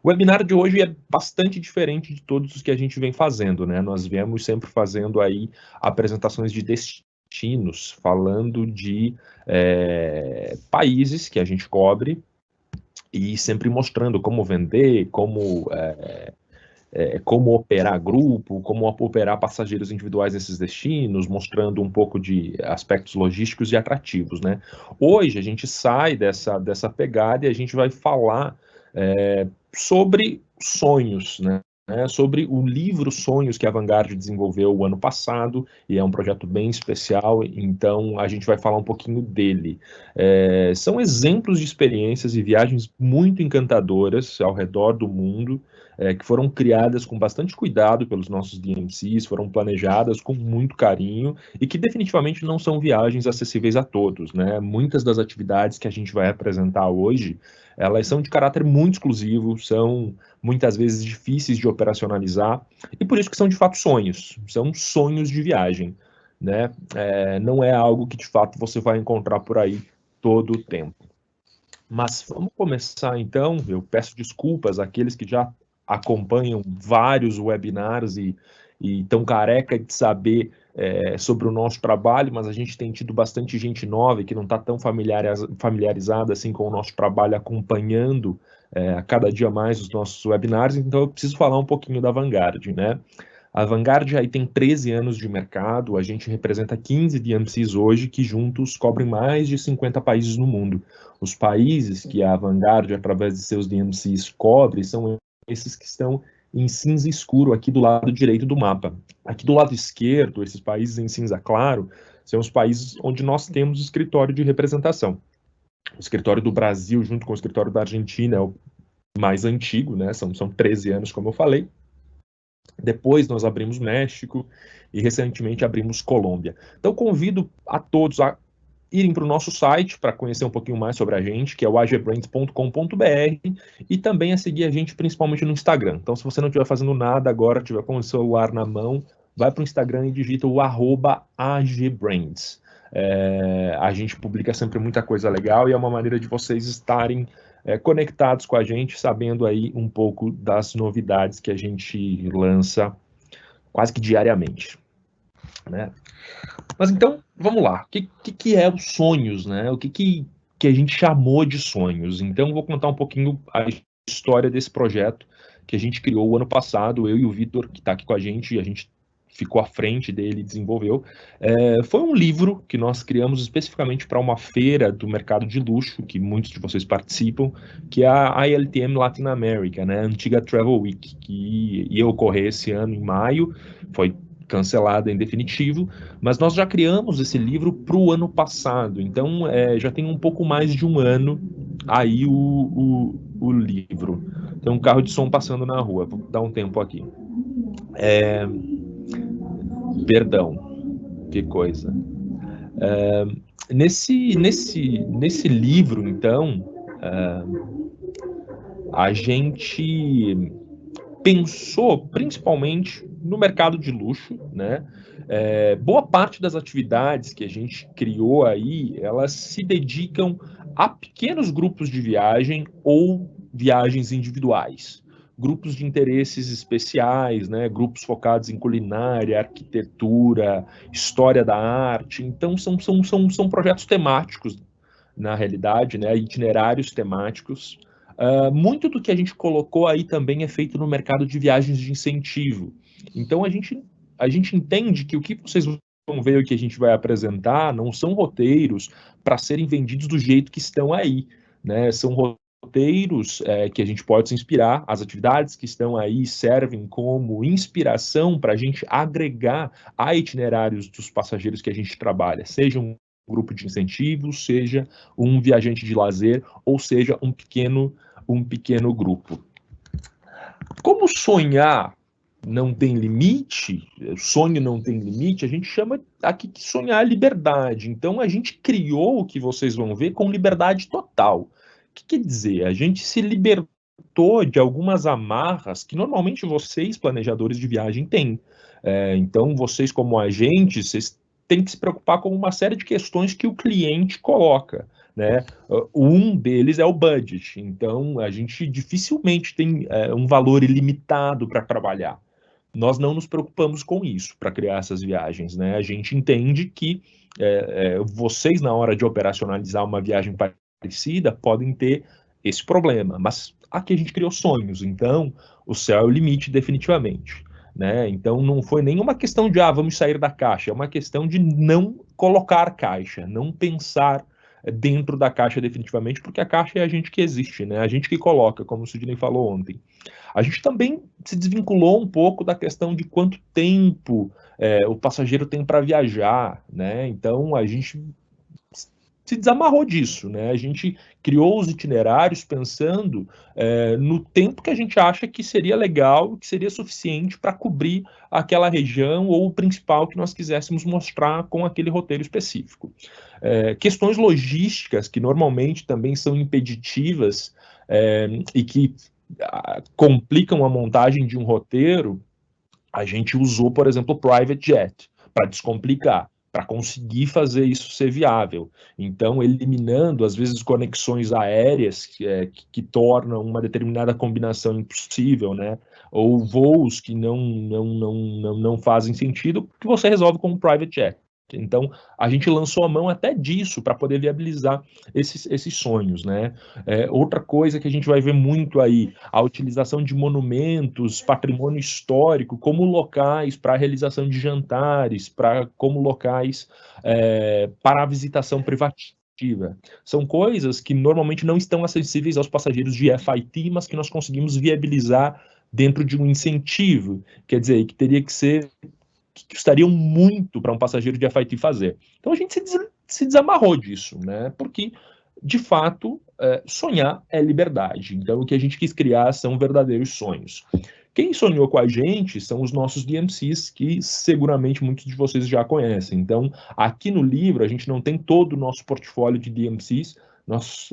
O webinar de hoje é bastante diferente de todos os que a gente vem fazendo, né? Nós viemos sempre fazendo aí apresentações de destinos, falando de países que a gente cobre e sempre mostrando como vender, como operar grupo, como operar passageiros individuais nesses destinos, mostrando um pouco de aspectos logísticos e atrativos, né? Hoje a gente sai dessa pegada e a gente vai falar sobre sonhos, né? Sobre o livro Sonhos que a Vanguard desenvolveu o ano passado, e é um projeto bem especial, então a gente vai falar um pouquinho dele. São exemplos de experiências e viagens muito encantadoras ao redor do mundo, que foram criadas com bastante cuidado pelos nossos DMCs, foram planejadas com muito carinho e que definitivamente não são viagens acessíveis a todos, né? Muitas das atividades que a gente vai apresentar hoje, elas são de caráter muito exclusivo, são muitas vezes difíceis de operacionalizar e por isso que são de fato sonhos, são sonhos de viagem, né? Não é algo que de fato você vai encontrar por aí todo o tempo. Mas vamos começar então. Eu peço desculpas àqueles que já acompanham vários webinars e estão careca de saber sobre o nosso trabalho, mas a gente tem tido bastante gente nova que não está tão familiarizada assim com o nosso trabalho, acompanhando a cada dia mais os nossos webinars, então eu preciso falar um pouquinho da Vanguard, né? A Vanguard aí tem 13 anos de mercado, a gente representa 15 DMCs hoje, que juntos cobrem mais de 50 países no mundo. Os países que a Vanguard, através de seus DMCs, cobre são esses que estão em cinza escuro, aqui do lado direito do mapa. Aqui do lado esquerdo, esses países em cinza claro, são os países onde nós temos escritório de representação. O escritório do Brasil, junto com o escritório da Argentina, é o mais antigo, né? São 13 anos, como eu falei. Depois nós abrimos México e recentemente abrimos Colômbia. Então convido a todos a irem para o nosso site para conhecer um pouquinho mais sobre a gente, que é o agbrands.com.br, e também a seguir a gente principalmente no Instagram. Então, se você não estiver fazendo nada agora, estiver com o celular na mão, vai para o Instagram e digita o @agbrands. A gente publica sempre muita coisa legal e é uma maneira de vocês estarem conectados com a gente, sabendo aí um pouco das novidades que a gente lança quase que diariamente, né? Mas então, vamos lá. O que é os sonhos, né? O que a gente chamou de sonhos? Então, vou contar um pouquinho a história desse projeto que a gente criou o ano passado, eu e o Vitor, que está aqui com a gente ficou à frente dele e desenvolveu. Foi um livro que nós criamos especificamente para uma feira do mercado de luxo, que muitos de vocês participam, que é a ILTM Latin America, né? A antiga Travel Week, que ia ocorrer esse ano em maio, foi cancelada em definitivo, mas nós já criamos esse livro para o ano passado, então já tem um pouco mais de um ano aí o livro. Tem um carro de som passando na rua, vou dar um tempo aqui. Perdão, que coisa. Nesse livro, então, a gente pensou principalmente no mercado de luxo, né? Boa parte das atividades que a gente criou aí, elas se dedicam a pequenos grupos de viagem ou viagens individuais, grupos de interesses especiais, né? Grupos focados em culinária, arquitetura, história da arte. Então, são projetos temáticos, na realidade, né? Itinerários temáticos. Muito do que a gente colocou aí também é feito no mercado de viagens de incentivo. Então, a gente entende que o que vocês vão ver, o que a gente vai apresentar, não são roteiros para serem vendidos do jeito que estão aí, né? São roteiros que a gente pode se inspirar, as atividades que estão aí servem como inspiração para a gente agregar a itinerários dos passageiros que a gente trabalha, seja um grupo de incentivo, seja um viajante de lazer, ou seja um pequeno grupo. Como sonhar não tem limite, sonho não tem limite, a gente chama aqui que sonhar é liberdade. Então a gente criou o que vocês vão ver com liberdade total. O que quer dizer? A gente se libertou de algumas amarras que normalmente vocês, planejadores de viagem, têm. Então vocês, como agentes, vocês têm que se preocupar com uma série de questões que o cliente coloca. né? Um deles é o budget, então a gente dificilmente tem um valor ilimitado para trabalhar. Nós não nos preocupamos com isso para criar essas viagens, né? A gente entende que vocês, na hora de operacionalizar uma viagem parecida, podem ter esse problema, mas aqui a gente criou sonhos, então o céu é o limite definitivamente, né? Então não foi nenhuma questão de vamos sair da caixa, é uma questão de não colocar caixa, não pensar dentro da caixa definitivamente, porque a caixa é a gente que existe, né? A gente que coloca, como o Sidney falou ontem. A gente também se desvinculou um pouco da questão de quanto tempo o passageiro tem para viajar, né? Então a gente se desamarrou disso, né? A gente criou os itinerários pensando no tempo que a gente acha que seria legal, que seria suficiente para cobrir aquela região ou o principal que nós quiséssemos mostrar com aquele roteiro específico. Questões logísticas que normalmente também são impeditivas e que complicam a montagem de um roteiro, a gente usou, por exemplo, o private jet para descomplicar, para conseguir fazer isso ser viável. Então, eliminando, às vezes, conexões aéreas que tornam uma determinada combinação impossível, né? Ou voos que não fazem sentido, que você resolve com o private jet. Então, a gente lançou a mão até disso para poder viabilizar esses sonhos, né? Outra coisa que a gente vai ver muito aí, a utilização de monumentos, patrimônio histórico, como locais para a realização de jantares, como locais para a visitação privativa. São coisas que normalmente não estão acessíveis aos passageiros de FIT, mas que nós conseguimos viabilizar dentro de um incentivo, quer dizer, que teria que ser que custariam muito para um passageiro de FIT fazer. Então a gente se desamarrou disso, né? Porque, de fato, sonhar é liberdade. Então o que a gente quis criar são verdadeiros sonhos. Quem sonhou com a gente são os nossos DMCs, que seguramente muitos de vocês já conhecem. Então, aqui no livro, a gente não tem todo o nosso portfólio de DMCs, nós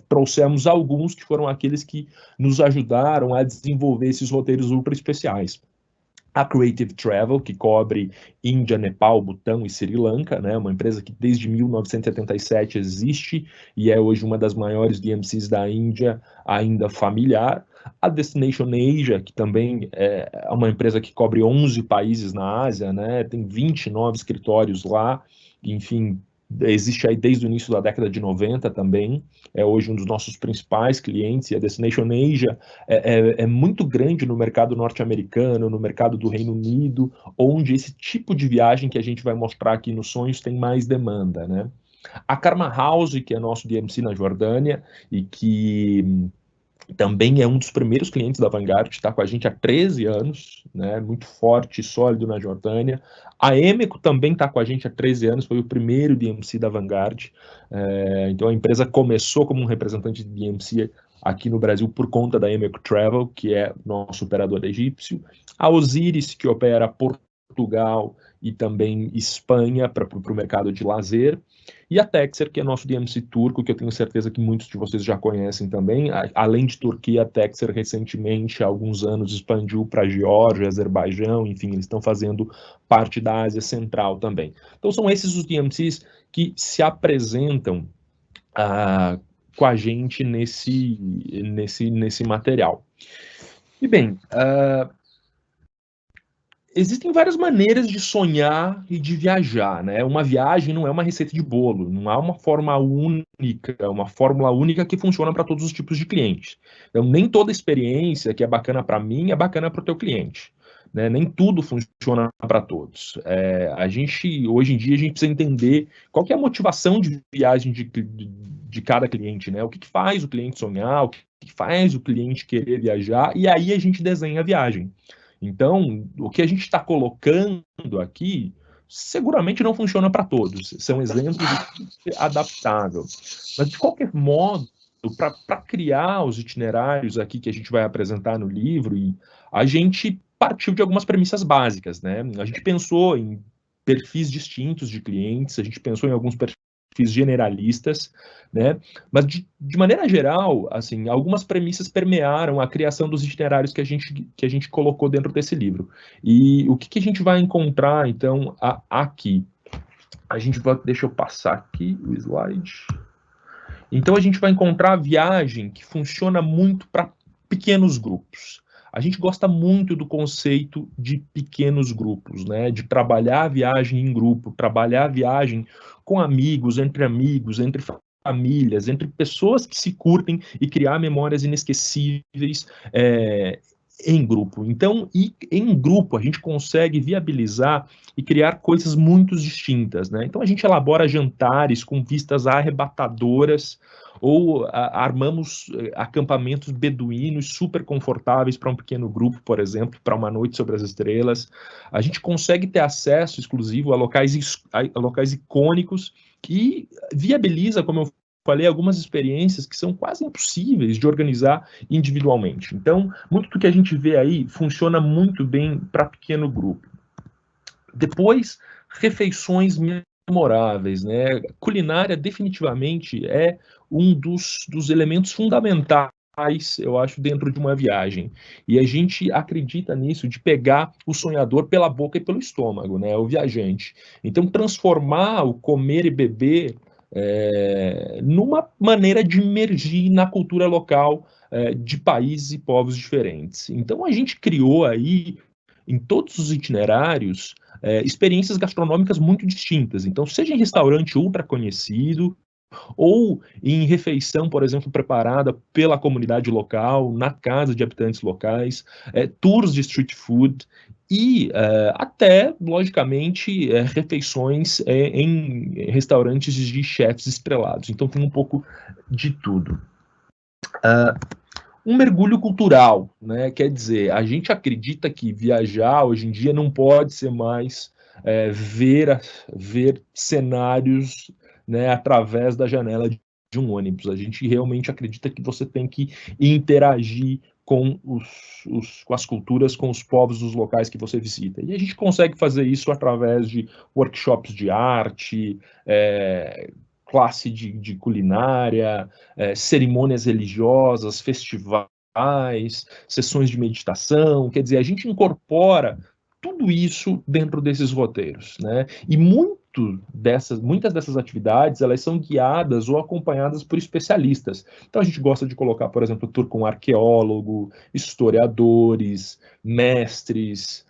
trouxemos alguns que foram aqueles que nos ajudaram a desenvolver esses roteiros ultra especiais. A Creative Travel, que cobre Índia, Nepal, Butão e Sri Lanka, né, uma empresa que desde 1977 existe e é hoje uma das maiores DMCs da Índia, ainda familiar. A Destination Asia, que também é uma empresa que cobre 11 países na Ásia, né, tem 29 escritórios lá, enfim, existe aí desde o início da década de 90 também, é hoje um dos nossos principais clientes, e a Destination Asia é muito grande no mercado norte-americano, no mercado do Reino Unido, onde esse tipo de viagem que a gente vai mostrar aqui nos sonhos tem mais demanda, né? A Karma House, que é nosso DMC na Jordânia, e que também é um dos primeiros clientes da Vanguard, está com a gente há 13 anos, né, muito forte e sólido na Jordânia. A Emeco também está com a gente há 13 anos, foi o primeiro DMC da Vanguard. Então a empresa começou como um representante de DMC aqui no Brasil por conta da Emeco Travel, que é nosso operador egípcio. A Osiris, que opera Portugal e também Espanha para o mercado de lazer. E a Texer, que é nosso DMC turco, que eu tenho certeza que muitos de vocês já conhecem também. Além de Turquia, a Texer recentemente, há alguns anos, expandiu para Geórgia, Azerbaijão, enfim, eles estão fazendo parte da Ásia Central também. Então são esses os DMCs que se apresentam com a gente nesse material. E bem, existem várias maneiras de sonhar e de viajar, né? Uma viagem não é uma receita de bolo, não há uma forma única, uma fórmula única que funciona para todos os tipos de clientes. Então, nem toda experiência que é bacana para mim é bacana para o teu cliente. Né? Nem tudo funciona para todos. Hoje em dia, a gente precisa entender qual que é a motivação de viagem de cada cliente, né? O que faz o cliente sonhar, o que faz o cliente querer viajar, e aí a gente desenha a viagem. Então, o que a gente está colocando aqui seguramente não funciona para todos. São exemplos de adaptável. Mas, de qualquer modo, para criar os itinerários aqui que a gente vai apresentar no livro, a gente partiu de algumas premissas básicas, né? A gente pensou em perfis distintos de clientes, a gente pensou em alguns perfis generalistas, né? Mas de maneira geral, assim, algumas premissas permearam a criação dos itinerários que a gente colocou dentro desse livro. E o que a gente vai encontrar, então, aqui? Deixa eu passar aqui o slide. Então a gente vai encontrar a viagem que funciona muito para pequenos grupos. A gente gosta muito do conceito de pequenos grupos, né? De trabalhar a viagem em grupo, trabalhar a viagem com amigos, entre famílias, entre pessoas que se curtem e criar memórias inesquecíveis em grupo. Então, em grupo, a gente consegue viabilizar e criar coisas muito distintas, né? Então, a gente elabora jantares com vistas arrebatadoras ou armamos acampamentos beduínos super confortáveis para um pequeno grupo, por exemplo, para uma noite sobre as estrelas. A gente consegue ter acesso exclusivo a locais icônicos que viabiliza, como eu falei, algumas experiências que são quase impossíveis de organizar individualmente. Então, muito do que a gente vê aí funciona muito bem para pequeno grupo. Depois, refeições memoráveis, né? Culinária definitivamente é um dos elementos fundamentais, eu acho, dentro de uma viagem. E a gente acredita nisso, de pegar o sonhador pela boca e pelo estômago, né? O viajante. Então, transformar o comer e beber numa maneira de emergir na cultura local de países e povos diferentes. Então, a gente criou aí, em todos os itinerários, experiências gastronômicas muito distintas. Então, seja em restaurante ultra conhecido, ou em refeição, por exemplo, preparada pela comunidade local, na casa de habitantes locais, tours de street food e até, logicamente, refeições em restaurantes de chefs estrelados. Então tem um pouco de tudo. Um mergulho cultural, né? Quer dizer, a gente acredita que viajar hoje em dia não pode ser mais ver cenários, né, através da janela de um ônibus. A gente realmente acredita que você tem que interagir com com as culturas, com os povos dos locais que você visita. E a gente consegue fazer isso através de workshops de arte, classe de culinária, cerimônias religiosas, festivais, sessões de meditação. Quer dizer, a gente incorpora tudo isso dentro desses roteiros, né? E muitas dessas atividades, elas são guiadas ou acompanhadas por especialistas. Então a gente gosta de colocar, por exemplo, tour com arqueólogo, historiadores, mestres,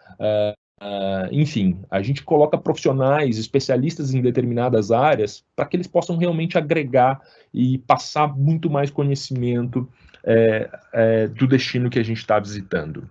enfim, a gente coloca profissionais, especialistas em determinadas áreas, para que eles possam realmente agregar e passar muito mais conhecimento do destino que a gente está visitando.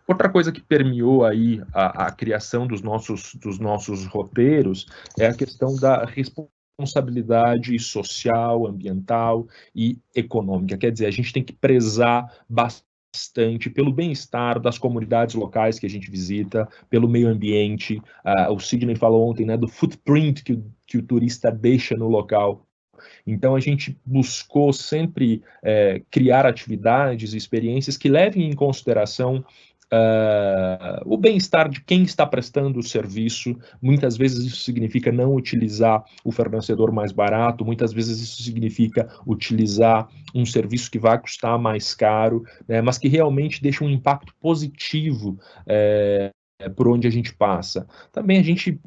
Outra coisa que permeou aí a criação dos nossos roteiros é a questão da responsabilidade social, ambiental e econômica. Quer dizer, a gente tem que prezar bastante pelo bem-estar das comunidades locais que a gente visita, pelo meio ambiente. O Sidney falou ontem, né, do footprint que o turista deixa no local. Então, a gente buscou sempre criar atividades e experiências que levem em consideração o bem-estar de quem está prestando o serviço. Muitas vezes isso significa não utilizar o fornecedor mais barato, muitas vezes isso significa utilizar um serviço que vai custar mais caro, né, mas que realmente deixa um impacto positivo por onde a gente passa. Também a gente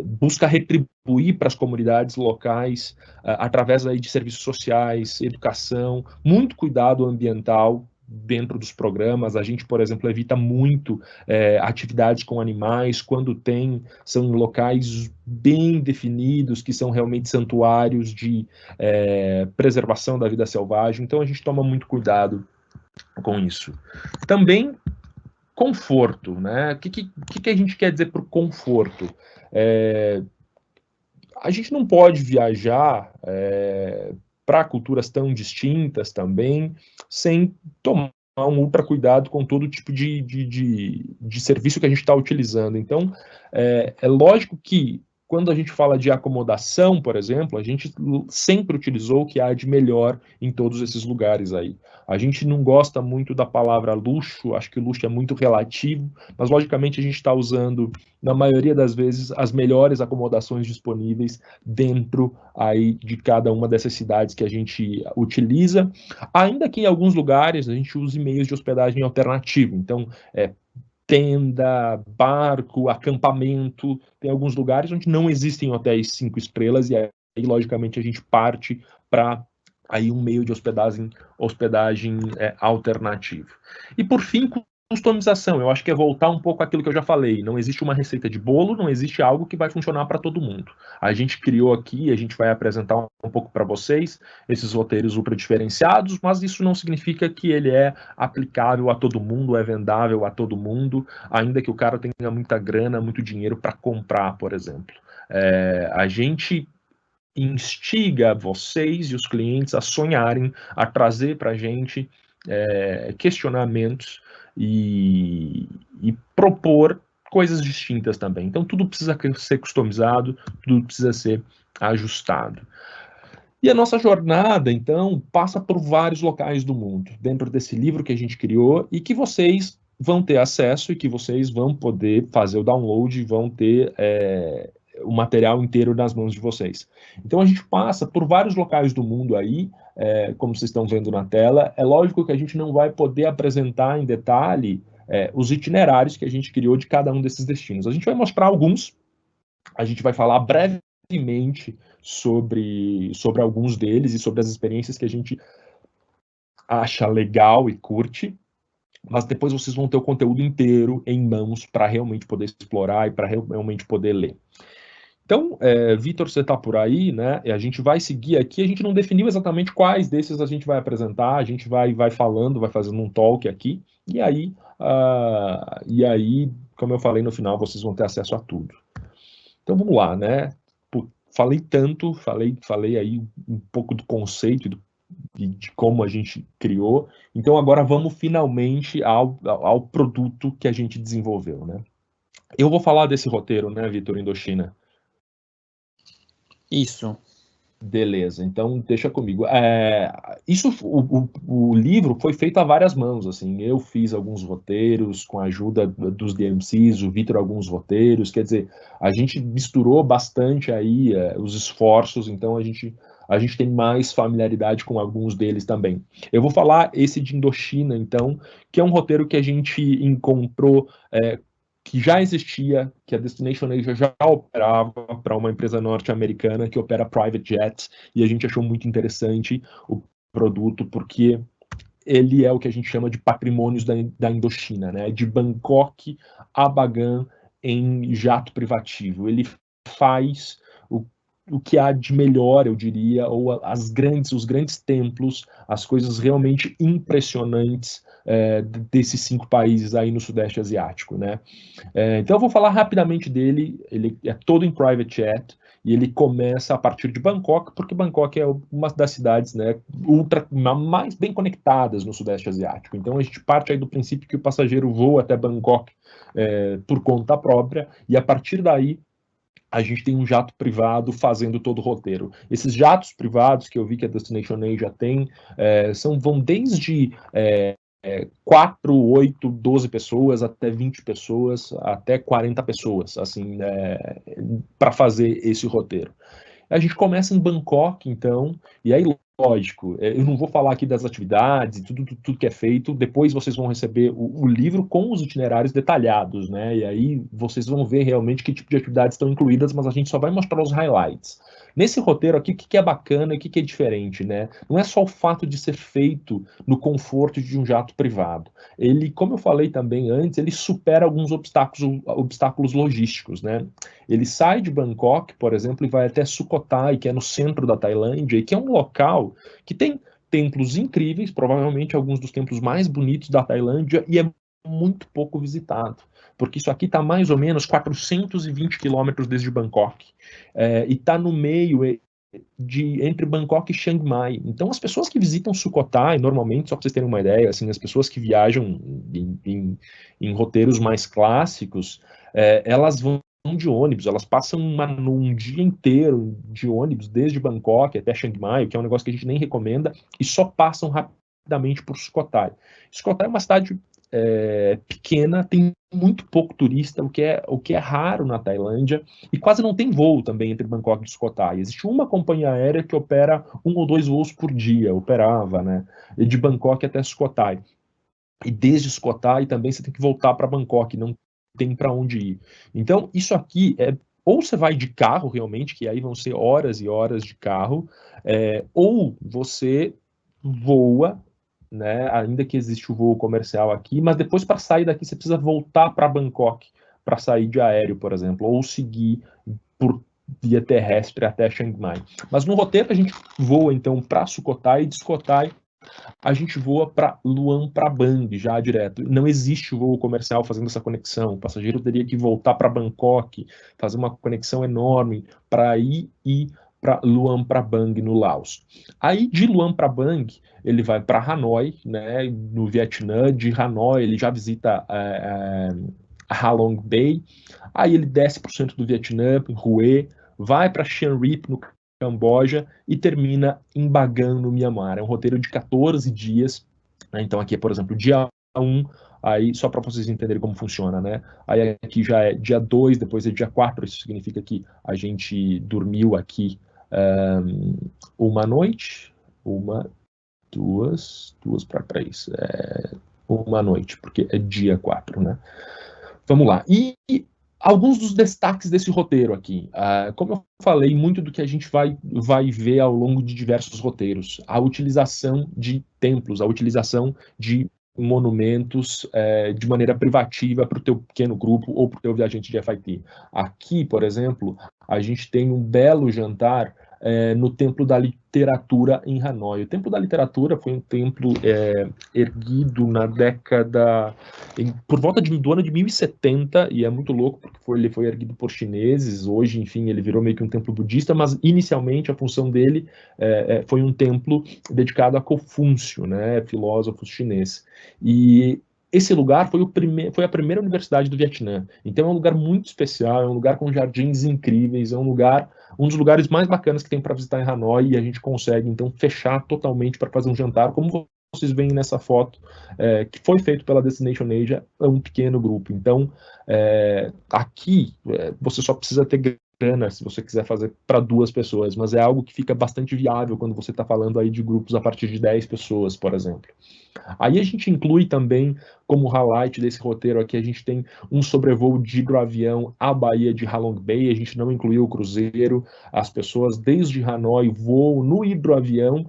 busca retribuir para as comunidades locais através aí de serviços sociais, educação, muito cuidado ambiental dentro dos programas. A gente, por exemplo, evita muito atividades com animais, quando são em locais bem definidos, que são realmente santuários de preservação da vida selvagem. Então a gente toma muito cuidado com isso. Também conforto, né? O que a gente quer dizer por conforto? A gente não pode viajar para culturas tão distintas também, sem tomar um ultra cuidado com todo tipo de serviço que a gente está utilizando. Então, é lógico que quando a gente fala de acomodação, por exemplo, a gente sempre utilizou o que há de melhor em todos esses lugares aí. A gente não gosta muito da palavra luxo, acho que o luxo é muito relativo, mas logicamente a gente está usando, na maioria das vezes, as melhores acomodações disponíveis dentro aí de cada uma dessas cidades que a gente utiliza, ainda que em alguns lugares a gente use meios de hospedagem alternativo. Então, tenda, barco, acampamento. Tem alguns lugares onde não existem hotéis 5 estrelas e aí, logicamente, a gente parte para aí um meio de hospedagem alternativo. E por fim, customização. Eu acho que é voltar um pouco àquilo que eu já falei. Não existe uma receita de bolo, não existe algo que vai funcionar para todo mundo. A gente criou aqui, a gente vai apresentar um pouco para vocês esses roteiros ultra diferenciados, mas isso não significa que ele é aplicável a todo mundo, é vendável a todo mundo, ainda que o cara tenha muita grana, muito dinheiro para comprar, por exemplo. A gente instiga vocês e os clientes a sonharem, a trazer para a gente questionamentos e propor coisas distintas também. Então, tudo precisa ser customizado, tudo precisa ser ajustado. E a nossa jornada, então, passa por vários locais do mundo, dentro desse livro que a gente criou e que vocês vão ter acesso e que vocês vão poder fazer o download, vão ter o material inteiro nas mãos de vocês. Então, a gente passa por vários locais do mundo aí, como vocês estão vendo na tela. É lógico que a gente não vai poder apresentar em detalhe os itinerários que a gente criou de cada um desses destinos. A gente vai mostrar alguns, a gente vai falar brevemente sobre alguns deles e sobre as experiências que a gente acha legal e curte, mas depois vocês vão ter o conteúdo inteiro em mãos para realmente poder explorar e para realmente poder ler. Então, Vitor, você está por aí, né? E a gente vai seguir aqui. A gente não definiu exatamente quais desses a gente vai apresentar. A gente vai falando, vai fazendo um talk aqui. E aí, como eu falei no final, vocês vão ter acesso a tudo. Então, vamos lá, né? Falei tanto, falei aí um pouco do conceito de como a gente criou. Então, agora vamos finalmente ao produto que a gente desenvolveu, né? Eu vou falar desse roteiro, né, Vitor Indochina? Isso. Beleza, então deixa comigo. O livro foi feito a várias mãos, assim. Eu fiz alguns roteiros com a ajuda dos DMCs, o Vitor alguns roteiros. Quer dizer, a gente misturou bastante aí os esforços. Então a gente tem mais familiaridade com alguns deles também. Eu vou falar esse de Indochina, então, que é um roteiro que a gente encontrou que já existia, que a Destination Asia já operava para uma empresa norte-americana que opera private jets, e a gente achou muito interessante o produto, porque ele é o que a gente chama de patrimônios da Indochina, né? De Bangkok a Bagan em jato privativo. Ele faz o que há de melhor, eu diria, ou os grandes templos, as coisas realmente impressionantes desses 5 países aí no Sudeste Asiático, né? Então eu vou falar rapidamente dele. Ele é todo em private jet e ele começa a partir de Bangkok, porque Bangkok é uma das cidades, né, mais bem conectadas no Sudeste Asiático. Então a gente parte aí do princípio que o passageiro voa até Bangkok por conta própria, e a partir daí a gente tem um jato privado fazendo todo o roteiro. Esses jatos privados que eu vi que a Destination Asia tem vão desde 4, 8, 12 pessoas, até 20 pessoas, até 40 pessoas, assim, para fazer esse roteiro. A gente começa em Bangkok, então, e aí, lógico, eu não vou falar aqui das atividades, tudo que é feito, depois vocês vão receber o livro com os itinerários detalhados, né? E aí vocês vão ver realmente que tipo de atividades estão incluídas, mas a gente só vai mostrar os highlights. Nesse roteiro aqui, o que é bacana e o que é diferente, né? Não é só o fato de ser feito no conforto de um jato privado. Ele, como eu falei também antes, ele supera alguns obstáculos logísticos, né? Ele sai de Bangkok, por exemplo, e vai até Sukhothai, que é no centro da Tailândia, e que é um local que tem templos incríveis, provavelmente alguns dos templos mais bonitos da Tailândia, e é muito pouco visitado, porque isso aqui está mais ou menos 420 quilômetros desde Bangkok, e está no meio entre Bangkok e Chiang Mai. Então, as pessoas que visitam Sukhothai, normalmente, só para vocês terem uma ideia, assim, as pessoas que viajam em roteiros mais clássicos, elas vão de ônibus, elas passam um dia inteiro de ônibus, desde Bangkok até Chiang Mai, que é um negócio que a gente nem recomenda, e só passam rapidamente por Sukhothai. Sukhothai é uma cidade pequena, tem muito pouco turista, o que é raro na Tailândia, e quase não tem voo também entre Bangkok e Sukhothai. Existe uma companhia aérea que opera 1 ou 2 voos por dia, operava, né, de Bangkok até Sukhothai. E desde Sukhothai também você tem que voltar para Bangkok, não tem para onde ir. Então, isso aqui é ou você vai de carro realmente, que aí vão ser horas e horas de carro, ou você voa, né, ainda que existe o voo comercial aqui, mas depois para sair daqui você precisa voltar para Bangkok, para sair de aéreo, por exemplo, ou seguir por via terrestre até Chiang Mai. Mas no roteiro a gente voa então para Sukhothai, e de Sukhothai a gente voa para Luang Prabang já direto. Não existe voo comercial fazendo essa conexão. O passageiro teria que voltar para Bangkok, fazer uma conexão enorme para ir e para Luang Prabang no Laos. Aí de Luang Prabang ele vai para Hanoi, né, no Vietnã. De Hanoi ele já visita Halong Bay. Aí ele desce para o centro do Vietnã, em Hue, vai para Siem Reap, no Camboja, e termina em Bagan, no Mianmar. É um roteiro de 14 dias. Né? Então aqui é, por exemplo, dia 1, aí só para vocês entenderem como funciona, né? Aí aqui já é dia 2, depois é dia 4, isso significa que a gente dormiu aqui uma noite, duas para três, uma noite, porque é dia 4, né? Vamos lá. E alguns dos destaques desse roteiro aqui. Como eu falei, muito do que a gente vai ver ao longo de diversos roteiros. A utilização de templos, a utilização de monumentos de maneira privativa para o teu pequeno grupo ou para o teu viajante de FIT. Aqui, por exemplo, a gente tem um belo jantar no Templo da Literatura em Hanoi. O Templo da Literatura foi um templo erguido na década por volta do ano de 1070, e é muito louco porque ele foi erguido por chineses. Hoje, enfim, ele virou meio que um templo budista, mas inicialmente a função dele foi um templo dedicado a Confúcio, né, filósofo chinês. E esse lugar foi a primeira universidade do Vietnã. Então é um lugar muito especial, é um lugar com jardins incríveis, é um dos lugares mais bacanas que tem para visitar em Hanoi, e a gente consegue então fechar totalmente para fazer um jantar, como vocês veem nessa foto, que foi feito pela Destination Asia, é um pequeno grupo. Então, aqui, você só precisa ter grana se você quiser fazer para 2 pessoas, mas é algo que fica bastante viável quando você está falando aí de grupos a partir de 10 pessoas, por exemplo. Aí a gente inclui também, como highlight desse roteiro aqui, a gente tem um sobrevoo de hidroavião à Baía de Halong Bay. A gente não incluiu o cruzeiro. As pessoas desde Hanoi voam no hidroavião.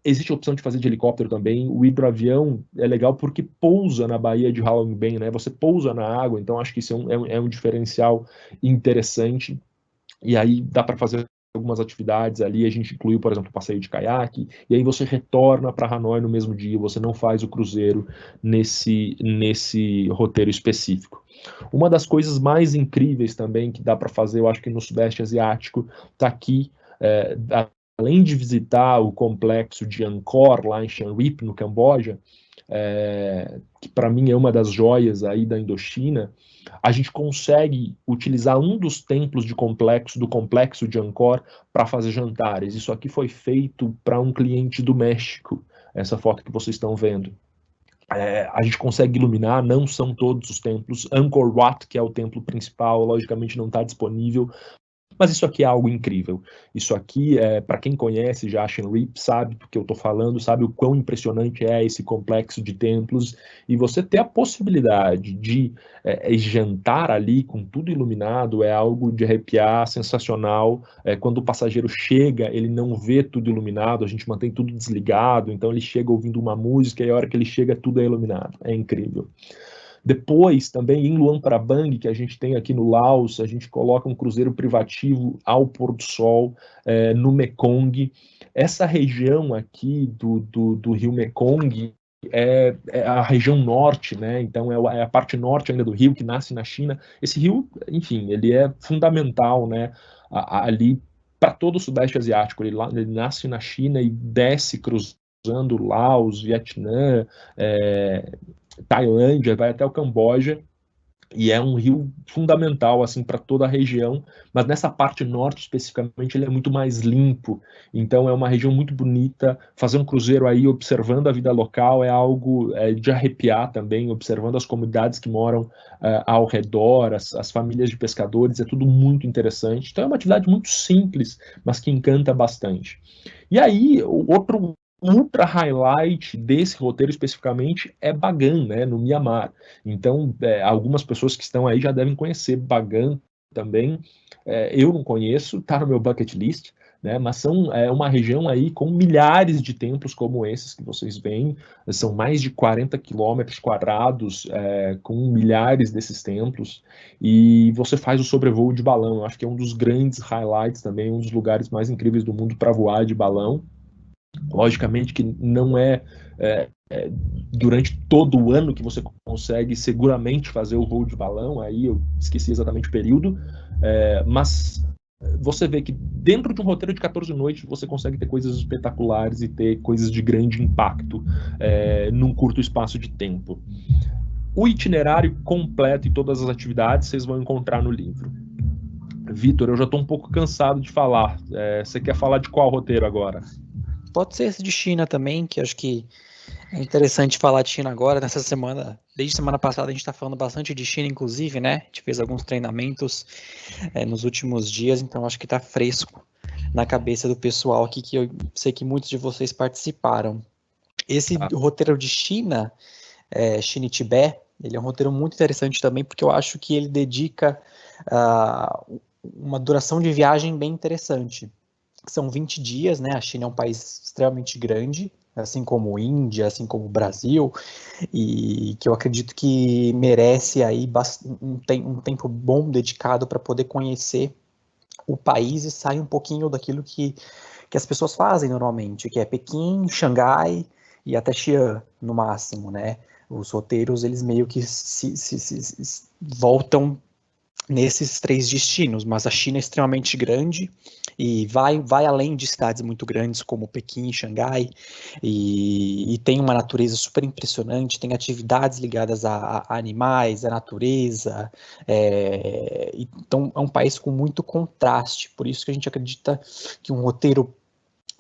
Existe a opção de fazer de helicóptero também. O hidroavião é legal porque pousa na Baía de Halong Bay, né? Você pousa na água, então acho que isso é um diferencial interessante. E aí dá para fazer algumas atividades ali. A gente incluiu, por exemplo, o passeio de caiaque, e aí você retorna para Hanoi no mesmo dia, você não faz o cruzeiro nesse roteiro específico. Uma das coisas mais incríveis também que dá para fazer, eu acho que no Sudeste Asiático, está aqui, além de visitar o complexo de Angkor, lá em Siem Reap, no Camboja, que para mim é uma das joias aí da Indochina, a gente consegue utilizar um dos templos do complexo de Angkor para fazer jantares. Isso aqui foi feito para um cliente do México, essa foto que vocês estão vendo. A gente consegue iluminar, não são todos os templos. Angkor Wat, que é o templo principal, logicamente não está disponível, mas isso aqui é algo incrível. Isso aqui, para quem conhece já Siem Reap, sabe do que eu estou falando, sabe o quão impressionante é esse complexo de templos, e você ter a possibilidade de jantar ali com tudo iluminado é algo de arrepiar, sensacional. Quando o passageiro chega, ele não vê tudo iluminado, a gente mantém tudo desligado, então ele chega ouvindo uma música e a hora que ele chega tudo é iluminado. É incrível. Depois, também em Luang Prabang, que a gente tem aqui no Laos, a gente coloca um cruzeiro privativo ao pôr do sol, no Mekong. Essa região aqui do rio Mekong é a região norte, né? Então é a parte norte ainda do rio, que nasce na China. Esse rio, enfim, ele é fundamental, né? Ali para todo o Sudeste Asiático. Ele nasce na China e desce cruzando Laos, Vietnã, Tailândia, vai até o Camboja, e é um rio fundamental assim para toda a região, mas nessa parte norte especificamente ele é muito mais limpo, então é uma região muito bonita. Fazer um cruzeiro aí observando a vida local é algo de arrepiar também, observando as comunidades que moram ao redor, as famílias de pescadores, é tudo muito interessante. Então é uma atividade muito simples, mas que encanta bastante. E aí, o outro ultra highlight desse roteiro especificamente é Bagan, né, no Mianmar. Então, algumas pessoas que estão aí já devem conhecer Bagan também. Eu não conheço, está no meu bucket list, né, mas é uma região aí com milhares de templos como esses que vocês veem, são mais de 40 quilômetros quadrados, com milhares desses templos, e você faz o sobrevoo de balão. Eu acho que é um dos grandes highlights também, um dos lugares mais incríveis do mundo para voar de balão. Logicamente que não durante todo o ano que você consegue seguramente fazer o voo de balão, aí eu esqueci exatamente o período, mas você vê que dentro de um roteiro de 14 noites você consegue ter coisas espetaculares e ter coisas de grande impacto num curto espaço de tempo. O itinerário completo e todas as atividades vocês vão encontrar no livro. Vitor, eu já estou um pouco cansado de falar. Você quer falar de qual roteiro agora? Pode ser esse de China também, que acho que é interessante falar de China agora, nessa semana. Desde semana passada a gente está falando bastante de China, inclusive, né? A gente fez alguns treinamentos nos últimos dias, então acho que está fresco na cabeça do pessoal aqui, que eu sei que muitos de vocês participaram. Esse roteiro de China, China e Tibete, ele é um roteiro muito interessante também, porque eu acho que ele dedica uma duração de viagem bem interessante. São 20 dias, né? A China é um país extremamente grande, assim como Índia, assim como o Brasil, e que eu acredito que merece aí um tempo bom dedicado para poder conhecer o país e sair um pouquinho daquilo que as pessoas fazem normalmente, que é Pequim, Xangai e até Xi'an, no máximo, né? Os roteiros, eles meio que se voltam nesses 3 destinos, mas a China é extremamente grande e vai além de cidades muito grandes como Pequim e Xangai, e tem uma natureza super impressionante, tem atividades ligadas a animais, a natureza, então é um país com muito contraste, por isso que a gente acredita que um roteiro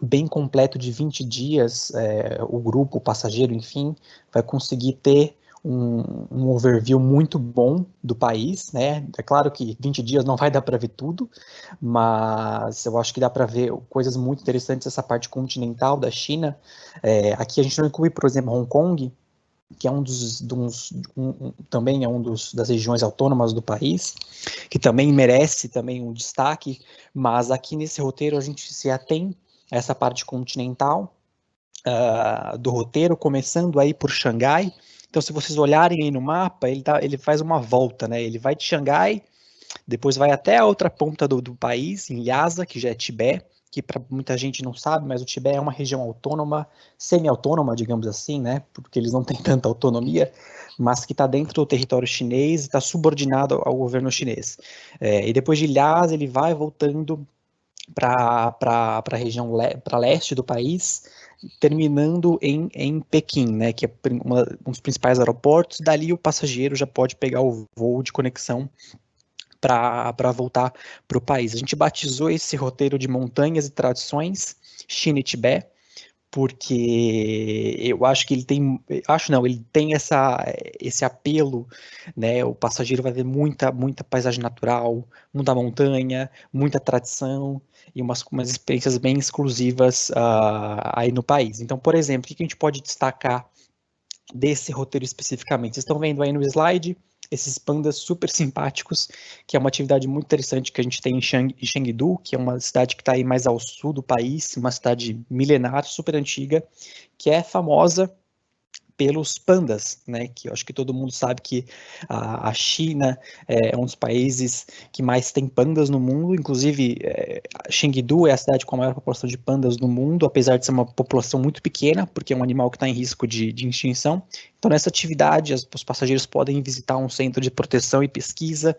bem completo de 20 dias, o grupo, o passageiro, enfim, vai conseguir ter um overview muito bom do país, né? É claro que 20 dias não vai dar para ver tudo, mas eu acho que dá para ver coisas muito interessantes essa parte continental da China. Aqui a gente não inclui, por exemplo, Hong Kong, que é também é das regiões autônomas do país, que também merece também um destaque, mas aqui nesse roteiro a gente se atém a essa parte continental do roteiro, começando aí por Xangai. Então, se vocês olharem aí no mapa, ele faz uma volta, né? Ele vai de Xangai, depois vai até a outra ponta do país, em Lhasa, que já é Tibete, que para muita gente não sabe, mas o Tibete é uma região autônoma, semi-autônoma, digamos assim, né? Porque eles não têm tanta autonomia, mas que está dentro do território chinês e está subordinado ao governo chinês. E depois de Lhasa, ele vai voltando para a região para leste do país, terminando em Pequim, né, que é um dos principais aeroportos. Dali o passageiro já pode pegar o voo de conexão para voltar para o país. A gente batizou esse roteiro de montanhas e tradições, China e Tibete, porque eu acho que ele tem esse apelo, né? O passageiro vai ver muita paisagem natural, muita montanha, muita tradição e umas experiências bem exclusivas aí no país. Então, por exemplo, o que a gente pode destacar desse roteiro especificamente? Vocês estão vendo aí no slide esses pandas super simpáticos, que é uma atividade muito interessante que a gente tem em Chengdu, que é uma cidade que está aí mais ao sul do país, uma cidade milenar, super antiga, que é famosa pelos pandas, né, que eu acho que todo mundo sabe que a China é um dos países que mais tem pandas no mundo, inclusive Chengdu é a cidade com a maior população de pandas no mundo, apesar de ser uma população muito pequena, porque é um animal que está em risco de extinção. Então nessa atividade os passageiros podem visitar um centro de proteção e pesquisa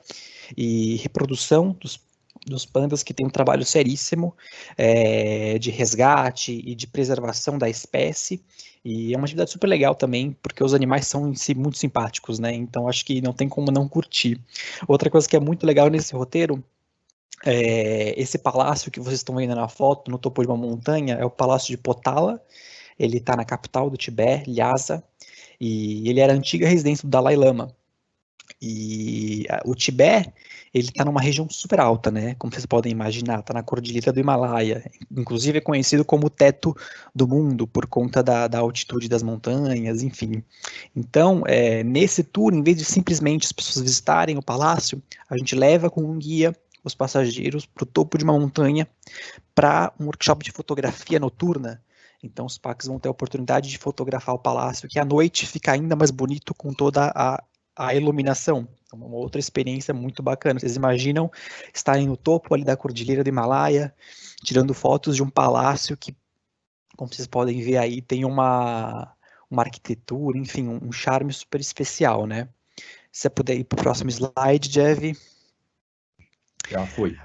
e reprodução dos pandas, que tem um trabalho seríssimo de resgate e de preservação da espécie, e é uma atividade super legal também, porque os animais são em si muito simpáticos, né? Então acho que não tem como não curtir. Outra coisa que é muito legal nesse roteiro, esse palácio que vocês estão vendo na foto, no topo de uma montanha, é o Palácio de Potala. Ele está na capital do Tibete, Lhasa, e ele era a antiga residência do Dalai Lama. O Tibete, ele está numa região super alta, né? Como vocês podem imaginar, está na cordilheira do Himalaia. Inclusive é conhecido como o teto do mundo, por conta da altitude das montanhas, enfim. Então, nesse tour, em vez de simplesmente as pessoas visitarem o palácio, a gente leva com um guia os passageiros para o topo de uma montanha para um workshop de fotografia noturna. Então, os PACs vão ter a oportunidade de fotografar o palácio, que à noite fica ainda mais bonito com toda a iluminação. É uma outra experiência muito bacana. Vocês imaginam estarem no topo ali da cordilheira do Himalaia, tirando fotos de um palácio que, como vocês podem ver aí, tem uma arquitetura, enfim, um charme super especial, né? Se você puder ir para o próximo slide, Jeff. Já foi.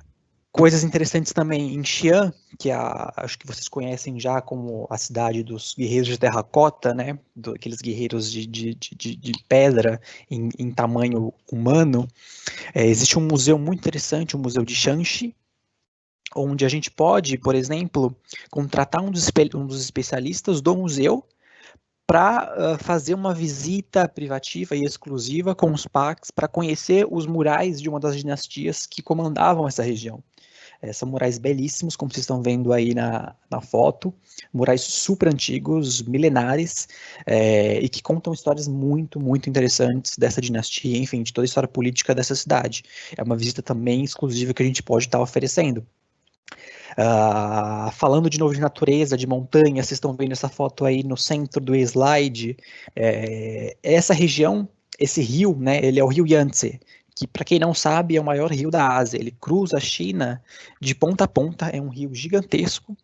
Coisas interessantes também em Xi'an, que acho que vocês conhecem já como a cidade dos guerreiros de terracota, né? Aqueles guerreiros de pedra em tamanho humano. Existe um museu muito interessante, o Museu de Shanxi, onde a gente pode, por exemplo, contratar um dos especialistas do museu para fazer uma visita privativa e exclusiva com os PACs para conhecer os murais de uma das dinastias que comandavam essa região. São murais belíssimos, como vocês estão vendo aí na foto, murais super antigos, milenares, e que contam histórias muito, muito interessantes dessa dinastia, enfim, de toda a história política dessa cidade. É uma visita também exclusiva que a gente pode estar oferecendo. Falando de novo de natureza, de montanha, vocês estão vendo essa foto aí no centro do slide. Essa região, esse rio, né, ele é o rio Yangtze, que, para quem não sabe, é o maior rio da Ásia. Ele cruza a China de ponta a ponta, é um rio gigantesco,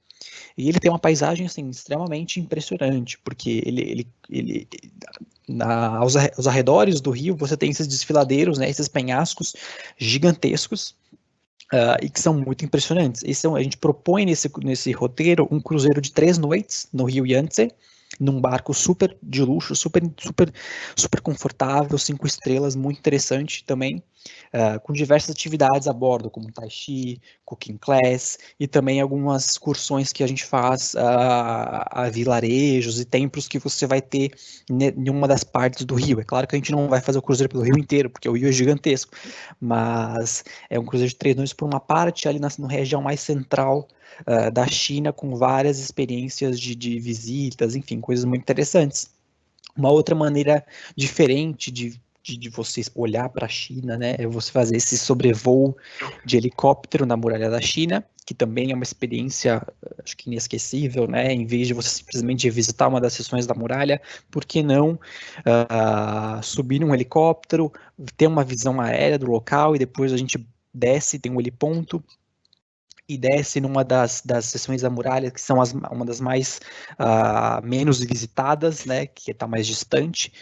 e ele tem uma paisagem assim, extremamente impressionante, porque aos arredores do rio você tem esses desfiladeiros, né, esses penhascos gigantescos, e que são muito impressionantes. A gente propõe nesse roteiro um cruzeiro de 3 noites no rio Yangtze, num barco super de luxo, super confortável, 5 estrelas, muito interessante também, com diversas atividades a bordo, como tai chi, cooking class, e também algumas excursões que a gente faz a vilarejos e templos que você vai ter em uma das partes do rio. É claro que a gente não vai fazer o cruzeiro pelo rio inteiro, porque o rio é gigantesco, mas é um cruzeiro de 3 noites por uma parte, ali na região mais central da China, com várias experiências de visitas, enfim, coisas muito interessantes. Uma outra maneira diferente de você olhar para a China, né, é você fazer esse sobrevoo de helicóptero na muralha da China, que também é uma experiência, acho que inesquecível, né, em vez de você simplesmente visitar uma das seções da muralha, por que não subir num helicóptero, ter uma visão aérea do local, e depois a gente desce, tem um heliponto, e desce numa das seções da muralha, que são uma das mais menos visitadas, né, que está mais distante,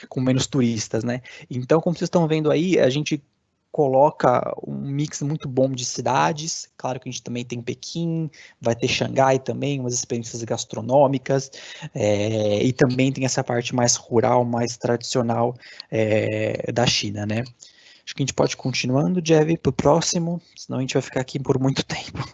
com menos turistas, né. Então, como vocês estão vendo aí, a gente coloca um mix muito bom de cidades. Claro que a gente também tem Pequim, vai ter Xangai também, umas experiências gastronômicas, e também tem essa parte mais rural, mais tradicional da China, né. Acho que a gente pode ir continuando, Jeff, para o próximo, senão a gente vai ficar aqui por muito tempo.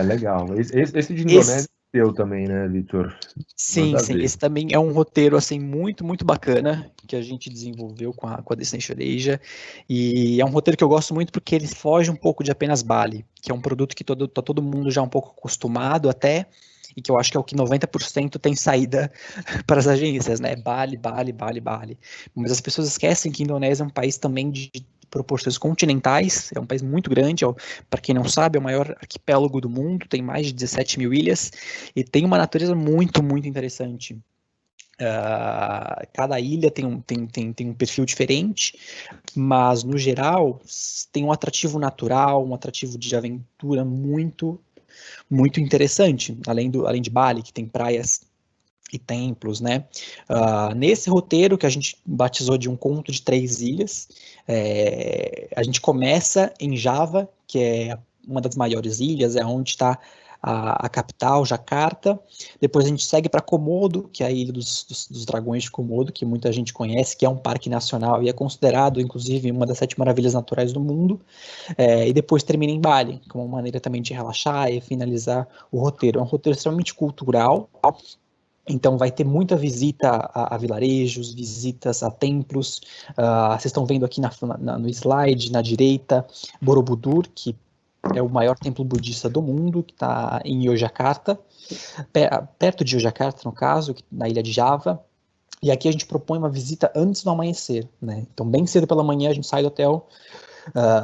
Legal. Esse de Indonésia é teu também, né, Vitor? Sim, esse também é um roteiro assim, muito, muito bacana, que a gente desenvolveu com a Destination Asia, e é um roteiro que eu gosto muito porque ele foge um pouco de apenas Bali, que é um produto que tá todo mundo já um pouco acostumado até, e que eu acho que é o que 90% tem saída para as agências, né? Bali. Mas as pessoas esquecem que a Indonésia é um país também de proporções continentais, é um país muito grande, para quem não sabe, é o maior arquipélago do mundo, tem mais de 17 mil ilhas, e tem uma natureza muito, muito interessante. Cada ilha tem um perfil diferente, mas no geral tem um atrativo natural, um atrativo de aventura muito, muito interessante, além de Bali, que tem praias e templos, né? Nesse roteiro que a gente batizou de um conto de 3 ilhas, a gente começa em Java, que é uma das maiores ilhas, é onde está a capital, Jakarta. Depois a gente segue para Komodo, que é a ilha dos dragões de Komodo, que muita gente conhece, que é um parque nacional e é considerado, inclusive, uma das 7 maravilhas naturais do mundo. E depois termina em Bali, como uma maneira também de relaxar e finalizar o roteiro. É um roteiro extremamente cultural, Então vai ter muita visita a vilarejos, visitas a templos. Vocês estão vendo aqui no slide, na direita, Borobudur, que é o maior templo budista do mundo, que está em Yogyakarta, perto de Yogyakarta, no caso, na ilha de Java. E aqui a gente propõe uma visita antes do amanhecer, né? Então, bem cedo pela manhã, a gente sai do hotel,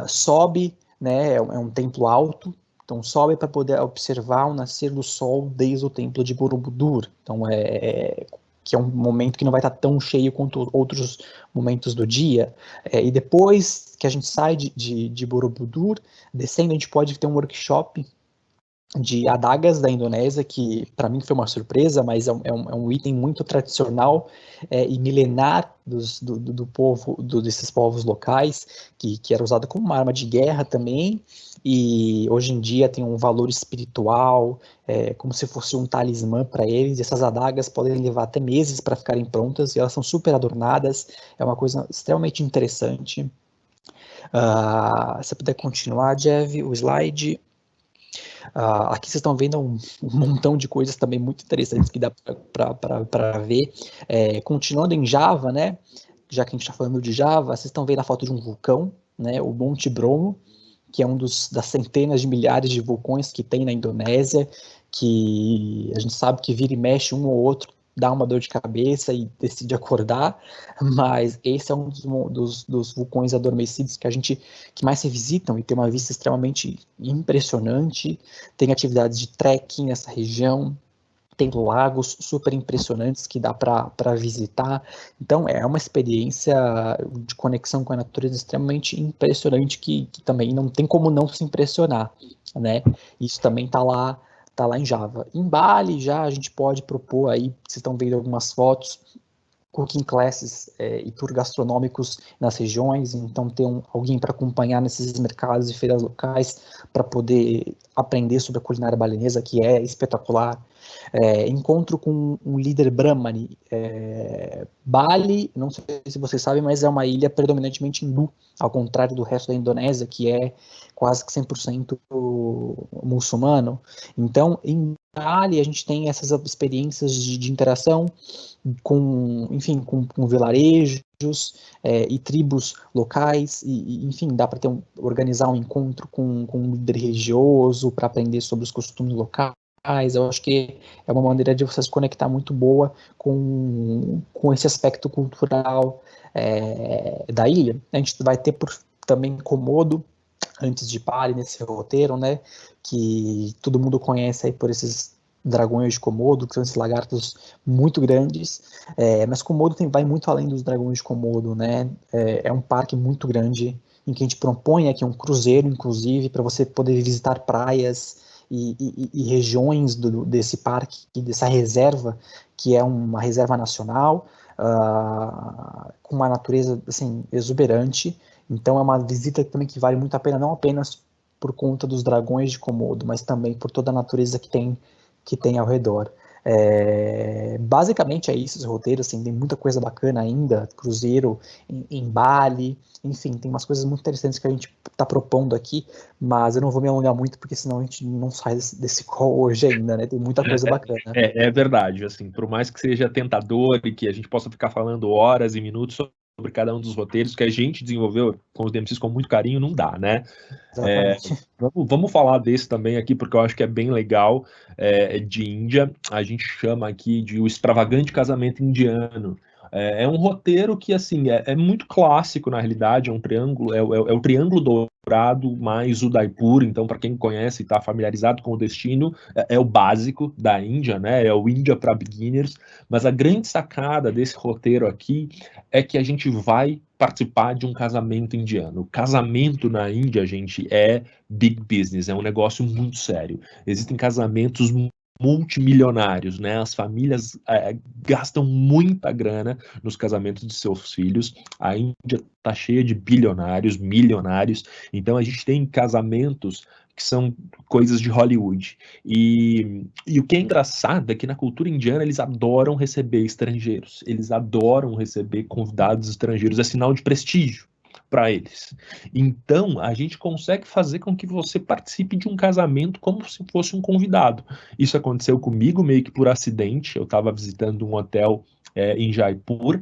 sobe, né? É um templo alto, então sobe para poder observar o nascer do sol desde o templo de Borobudur. Então, que é um momento que não vai estar tão cheio quanto outros momentos do dia. E depois que a gente sai de Borobudur, descendo, a gente pode ter um workshop de adagas da Indonésia, que para mim foi uma surpresa, mas é um item muito tradicional e milenar do povo, desses povos locais, que era usado como uma arma de guerra também, e hoje em dia tem um valor espiritual, como se fosse um talismã para eles. Essas adagas podem levar até meses para ficarem prontas, e elas são super adornadas, é uma coisa extremamente interessante. Se você puder continuar, Jeff, o slide. Aqui vocês estão vendo um montão de coisas também muito interessantes que dá para ver. Continuando em Java, né? Já que a gente está falando de Java, vocês estão vendo a foto de um vulcão, né? O Monte Bromo, que é das centenas de milhares de vulcões que tem na Indonésia, que a gente sabe que vira e mexe um ou outro, dá uma dor de cabeça e decide acordar, mas esse é um dos vulcões adormecidos que mais se visitam e tem uma vista extremamente impressionante. Tem atividades de trekking nessa região, tem lagos super impressionantes que dá para visitar. Então é uma experiência de conexão com a natureza extremamente impressionante que também não tem como não se impressionar, né? Isso também está lá em Java. Em Bali já a gente pode propor aí, vocês estão vendo algumas fotos, cooking classes e tour gastronômicos nas regiões, então ter alguém para acompanhar nesses mercados e feiras locais para poder aprender sobre a culinária balinesa, que é espetacular. Encontro com um líder Brahmani. Bali, não sei se vocês sabem, mas é uma ilha predominantemente hindu, ao contrário do resto da Indonésia, que é quase que 100% muçulmano. Então, em Bali, a gente tem essas experiências de interação com vilarejos e tribos locais, e enfim, dá para organizar um encontro com um líder religioso para aprender sobre os costumes locais. Eu acho que é uma maneira de você se conectar muito boa com esse aspecto cultural da ilha. A gente vai ter também Komodo, antes de Bali, nesse roteiro, né, que todo mundo conhece aí por esses dragões de Komodo, que são esses lagartos muito grandes, mas Komodo vai muito além dos dragões de Komodo, né, é um parque muito grande, em que a gente propõe aqui um cruzeiro, inclusive, para você poder visitar praias e regiões desse parque, dessa reserva, que é uma reserva nacional, com uma natureza assim, exuberante. Então é uma visita também que vale muito a pena, não apenas por conta dos dragões de Komodo, mas também por toda a natureza que tem ao redor. Basicamente é isso, esse roteiro, assim, tem muita coisa bacana ainda, cruzeiro em Bali, enfim, tem umas coisas muito interessantes que a gente está propondo aqui, mas eu não vou me alongar muito, porque senão a gente não sai desse call hoje ainda, né, tem muita coisa bacana. É verdade, assim, por mais que seja tentador e que a gente possa ficar falando horas e minutos sobre cada um dos roteiros que a gente desenvolveu com os DMCs com muito carinho, não dá, né? Vamos falar desse também aqui, porque eu acho que é bem legal, de Índia. A gente chama aqui de O Extravagante Casamento Indiano. É um roteiro que, assim, é muito clássico, na realidade, é um triângulo, é o Triângulo Dourado mais Udaipur, então, para quem conhece e está familiarizado com o destino, é o básico da Índia, né? É o Índia para beginners, mas a grande sacada desse roteiro aqui é que a gente vai participar de um casamento indiano. O casamento na Índia, gente, é big business, é um negócio muito sério. Existem casamentos multimilionários, né? As famílias gastam muita grana nos casamentos de seus filhos. A Índia está cheia de bilionários, milionários. Então a gente tem casamentos que são coisas de Hollywood. E o que é engraçado é que na cultura indiana eles adoram receber estrangeiros. Eles adoram receber convidados estrangeiros. É sinal de prestígio para eles. Então, a gente consegue fazer com que você participe de um casamento como se fosse um convidado. Isso aconteceu comigo meio que por acidente. Eu estava visitando um hotel em Jaipur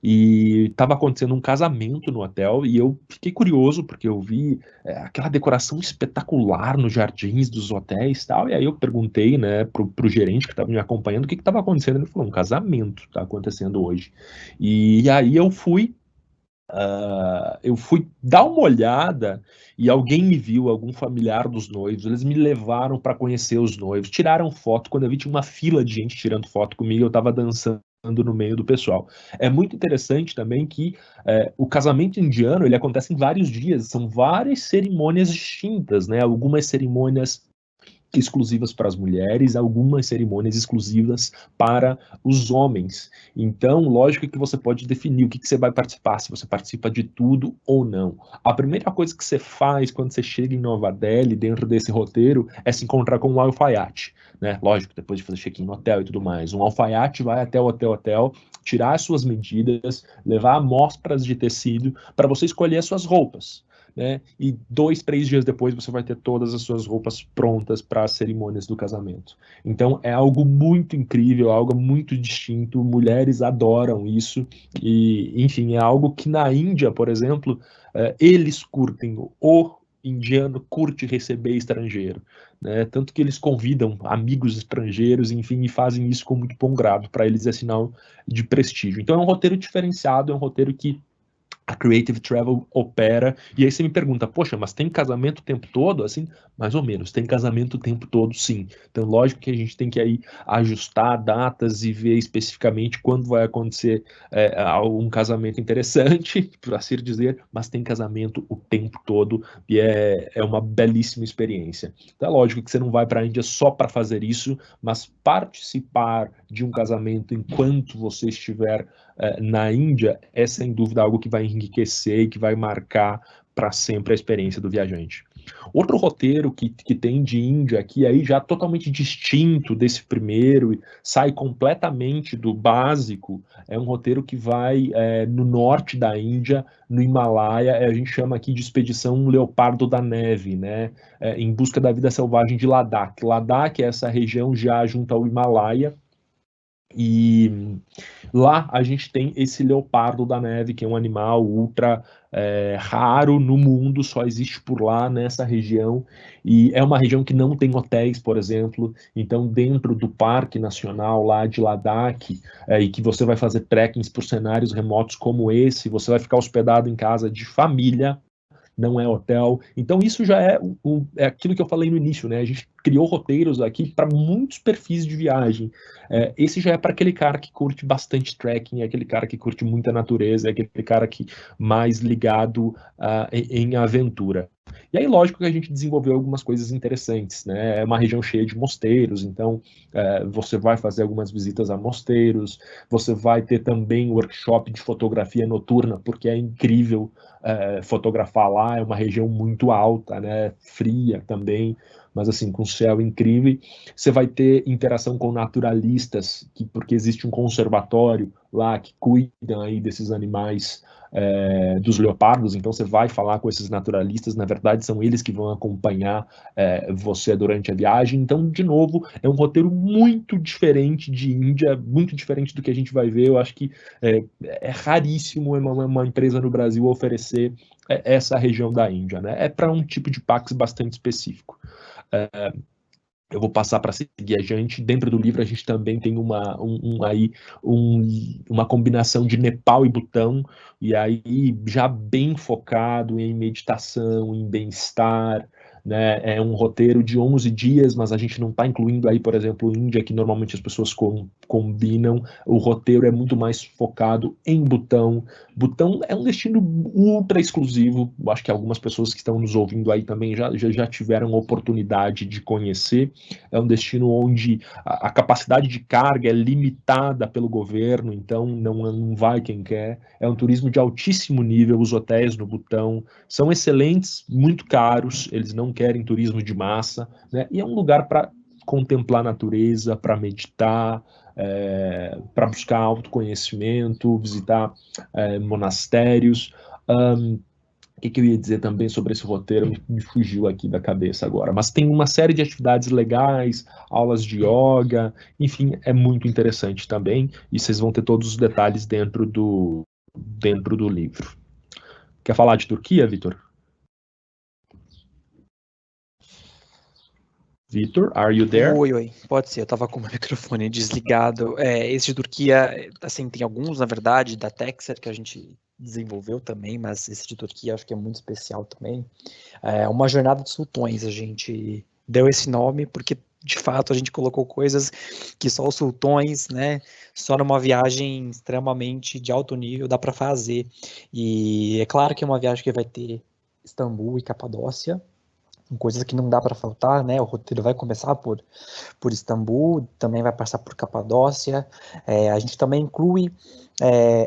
e estava acontecendo um casamento no hotel e eu fiquei curioso porque eu vi aquela decoração espetacular nos jardins dos hotéis e tal, e aí eu perguntei, né, pro gerente que estava me acompanhando o que estava acontecendo. Ele falou, um casamento está acontecendo hoje. E aí eu fui dar uma olhada e alguém me viu, algum familiar dos noivos, eles me levaram para conhecer os noivos, tiraram foto. Quando eu vi, tinha uma fila de gente tirando foto comigo, eu estava dançando no meio do pessoal. É muito interessante também que o casamento indiano ele acontece em vários dias, são várias cerimônias distintas, né? Algumas cerimônias exclusivas para as mulheres, algumas cerimônias exclusivas para os homens. Então, lógico que você pode definir o que você vai participar, se você participa de tudo ou não. A primeira coisa que você faz quando você chega em Nova Delhi, dentro desse roteiro, é se encontrar com um alfaiate, né? Lógico, depois de fazer check-in no hotel e tudo mais. Um alfaiate vai até o hotel, tirar as suas medidas, levar amostras de tecido para você escolher as suas roupas. Né? E 2, 3 dias depois você vai ter todas as suas roupas prontas para as cerimônias do casamento. Então é algo muito incrível, algo muito distinto, mulheres adoram isso, e enfim, é algo que na Índia, por exemplo, eles curtem, o indiano curte receber estrangeiro, né? Tanto que eles convidam amigos estrangeiros, enfim, e fazem isso com muito bom grado, para eles é sinal de prestígio. Então é um roteiro diferenciado, é um roteiro que a Creative Travel opera, e aí você me pergunta, poxa, mas tem casamento o tempo todo? Assim, mais ou menos, tem casamento o tempo todo, sim. Então, lógico que a gente tem que aí ajustar datas e ver especificamente quando vai acontecer um casamento interessante, por assim dizer, mas tem casamento o tempo todo, e é uma belíssima experiência. Então, é lógico que você não vai para a Índia só para fazer isso, mas participar de um casamento enquanto você estiver na Índia é sem dúvida algo que vai enriquecer e que vai marcar para sempre a experiência do viajante. Outro roteiro que tem de Índia aqui, aí já totalmente distinto desse primeiro, sai completamente do básico, é um roteiro que vai no norte da Índia, no Himalaia, a gente chama aqui de Expedição Leopardo da Neve, né? Em busca da vida selvagem de Ladakh. Ladakh é essa região já junto ao Himalaia, e lá a gente tem esse leopardo da neve, que é um animal ultra raro no mundo, só existe por lá nessa região, e é uma região que não tem hotéis, por exemplo. Então dentro do Parque Nacional lá de Ladakh, e que você vai fazer trekkings por cenários remotos como esse, você vai ficar hospedado em casa de família, não é hotel. Então isso já é aquilo que eu falei no início, né? A gente criou roteiros aqui para muitos perfis de viagem. Esse já é para aquele cara que curte bastante trekking, é aquele cara que curte muita natureza, é aquele cara que mais ligado em aventura. E aí, lógico que a gente desenvolveu algumas coisas interessantes, né? É uma região cheia de mosteiros, então você vai fazer algumas visitas a mosteiros, você vai ter também workshop de fotografia noturna, porque é incrível fotografar lá, é uma região muito alta, né? Fria também, mas assim, com céu incrível. Você vai ter interação com naturalistas, porque existe um conservatório lá que cuidam aí desses animais, dos leopardos, então você vai falar com esses naturalistas, na verdade são eles que vão acompanhar você durante a viagem. Então, de novo, é um roteiro muito diferente de Índia, muito diferente do que a gente vai ver. Eu acho que é raríssimo uma empresa no Brasil oferecer essa região da Índia, né? É para um tipo de Pax bastante específico. Eu vou passar para seguir adiante. Dentro do livro a gente também tem uma combinação de Nepal e Butão, e aí já bem focado em meditação, em bem-estar, né? É um roteiro de 11 dias, mas a gente não está incluindo aí, por exemplo, Índia, que normalmente as pessoas combinam. O roteiro é muito mais focado em Butão. Butão é um destino ultra exclusivo. Eu acho que algumas pessoas que estão nos ouvindo aí também já tiveram a oportunidade de conhecer. É um destino onde a capacidade de carga é limitada pelo governo, então não vai quem quer. É um turismo de altíssimo nível. Os hotéis no Butão são excelentes, muito caros, eles não querem turismo de massa, né? E é um lugar para contemplar a natureza, para meditar, para buscar autoconhecimento, visitar monastérios. O que eu ia dizer também sobre esse roteiro me fugiu aqui da cabeça agora. Mas tem uma série de atividades legais, aulas de yoga, enfim, é muito interessante também. E vocês vão ter todos os detalhes dentro do livro. Quer falar de Turquia, Vitor? Vitor, are you there? Oi, pode ser, eu estava com o microfone desligado. Esse de Turquia, assim, tem alguns, na verdade, da Texer que a gente desenvolveu também, mas esse de Turquia acho que é muito especial também. É uma jornada de sultões, a gente deu esse nome porque, de fato, a gente colocou coisas que só os sultões, né, só numa viagem extremamente de alto nível dá para fazer. E é claro que é uma viagem que vai ter Istambul e Capadócia, coisas que não dá para faltar, né? O roteiro vai começar por Istambul, também vai passar por Capadócia. A gente também inclui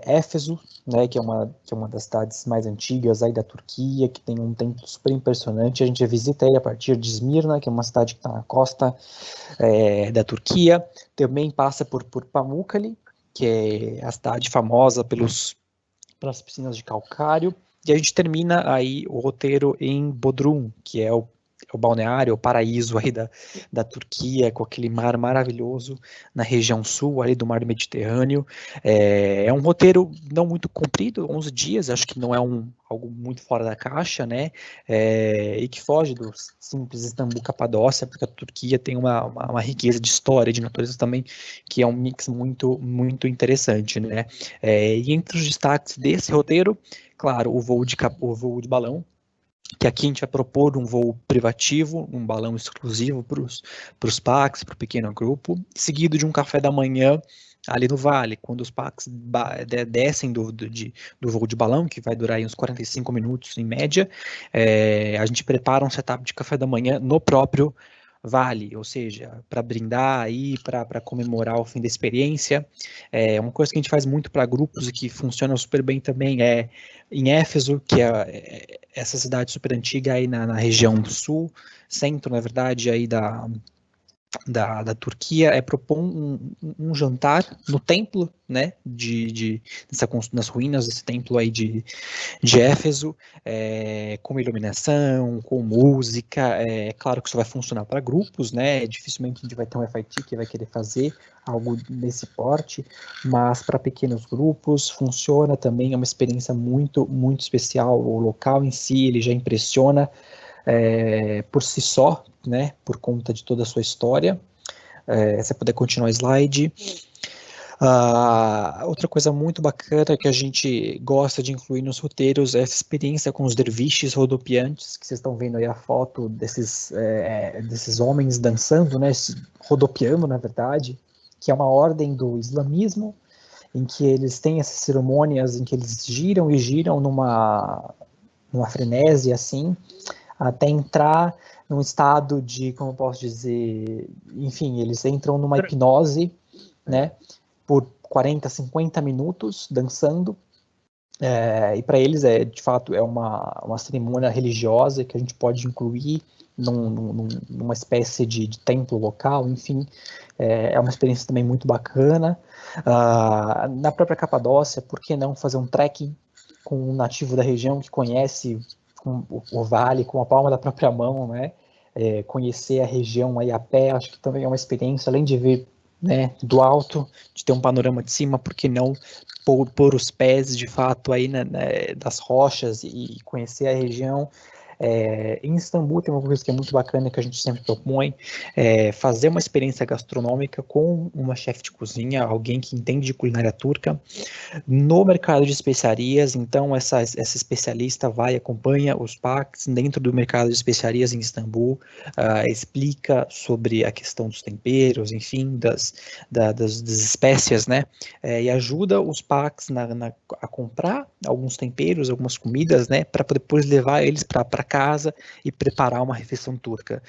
Éfeso, né? Que é uma das cidades mais antigas aí da Turquia, que tem um templo super impressionante. A gente visita aí a partir de Esmirna, que é uma cidade que está na costa da Turquia. Também passa por Pamukkale, que é a cidade famosa pelas piscinas de calcário. E a gente termina aí o roteiro em Bodrum, que é o balneário, o paraíso aí da Turquia, com aquele mar maravilhoso na região sul ali do mar Mediterrâneo. É um roteiro não muito comprido, 11 dias, acho que não é algo muito fora da caixa, né? E que foge do simples Istambul, Capadócia, porque a Turquia tem uma riqueza de história, de natureza também, que é um mix muito, muito interessante, né? E entre os destaques desse roteiro, claro, o voo de balão, que aqui a gente vai propor um voo privativo, um balão exclusivo para os PACs, para o pequeno grupo, seguido de um café da manhã ali no vale, quando os PACs descem do voo de balão, que vai durar aí uns 45 minutos em média, a gente prepara um setup de café da manhã no próprio vale, ou seja, para brindar aí, para comemorar o fim da experiência. Uma coisa que a gente faz muito para grupos e que funciona super bem também é em Éfeso, que é essa cidade super antiga aí na região sul, centro, na verdade, aí da Turquia, propor um jantar no templo, né, nas ruínas desse templo aí de Éfeso, com iluminação, com música. Claro que isso vai funcionar para grupos, né? Dificilmente a gente vai ter um FIT que vai querer fazer algo nesse porte, mas para pequenos grupos funciona também, é uma experiência muito, muito especial. O local em si, ele já impressiona por si só, né? Por conta de toda a sua história. Se você puder continuar o slide. Outra coisa muito bacana que a gente gosta de incluir nos roteiros é essa experiência com os derviches rodopiantes, que vocês estão vendo aí a foto desses homens dançando, né, rodopiando, na verdade, que é uma ordem do islamismo, em que eles têm essas cerimônias em que eles giram e giram numa frenesi, assim, até entrar num estado de, como eu posso dizer, enfim, eles entram numa hipnose, né, por 40, 50 minutos dançando, e para eles de fato uma cerimônia religiosa que a gente pode incluir numa espécie de templo local, enfim, é uma experiência também muito bacana. Na própria Capadócia, por que não fazer um trekking com um nativo da região que conhece o vale com a palma da própria mão, né? Conhecer a região aí a pé, acho que também é uma experiência, além de ver, né, do alto, de ter um panorama de cima, por que não pôr os pés de fato aí das rochas e conhecer a região. Em Istambul tem uma coisa que é muito bacana que a gente sempre propõe, fazer uma experiência gastronômica com uma chefe de cozinha, alguém que entende de culinária turca, no mercado de especiarias. Então essa especialista vai, acompanha os PACs dentro do mercado de especiarias em Istambul, explica sobre a questão dos temperos, enfim, das espécies, né, e ajuda os PACs a comprar alguns temperos, algumas comidas, né, para depois levar eles para casa e preparar uma refeição turca.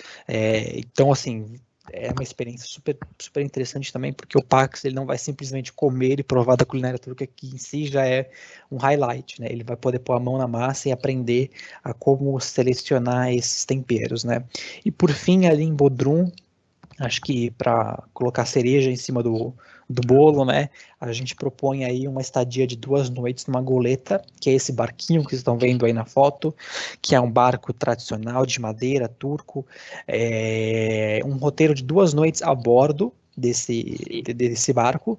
Então, assim, é uma experiência super, super interessante também, porque o Pax ele não vai simplesmente comer e provar da culinária turca, que em si já é um highlight, né? Ele vai poder pôr a mão na massa e aprender a como selecionar esses temperos, né? E por fim, ali em Bodrum, acho que para colocar cereja em cima do do bolo, né? A gente propõe aí uma estadia de 2 noites numa goleta, que é esse barquinho que vocês estão vendo aí na foto, que é um barco tradicional de madeira, turco, um roteiro de 2 noites a bordo desse barco,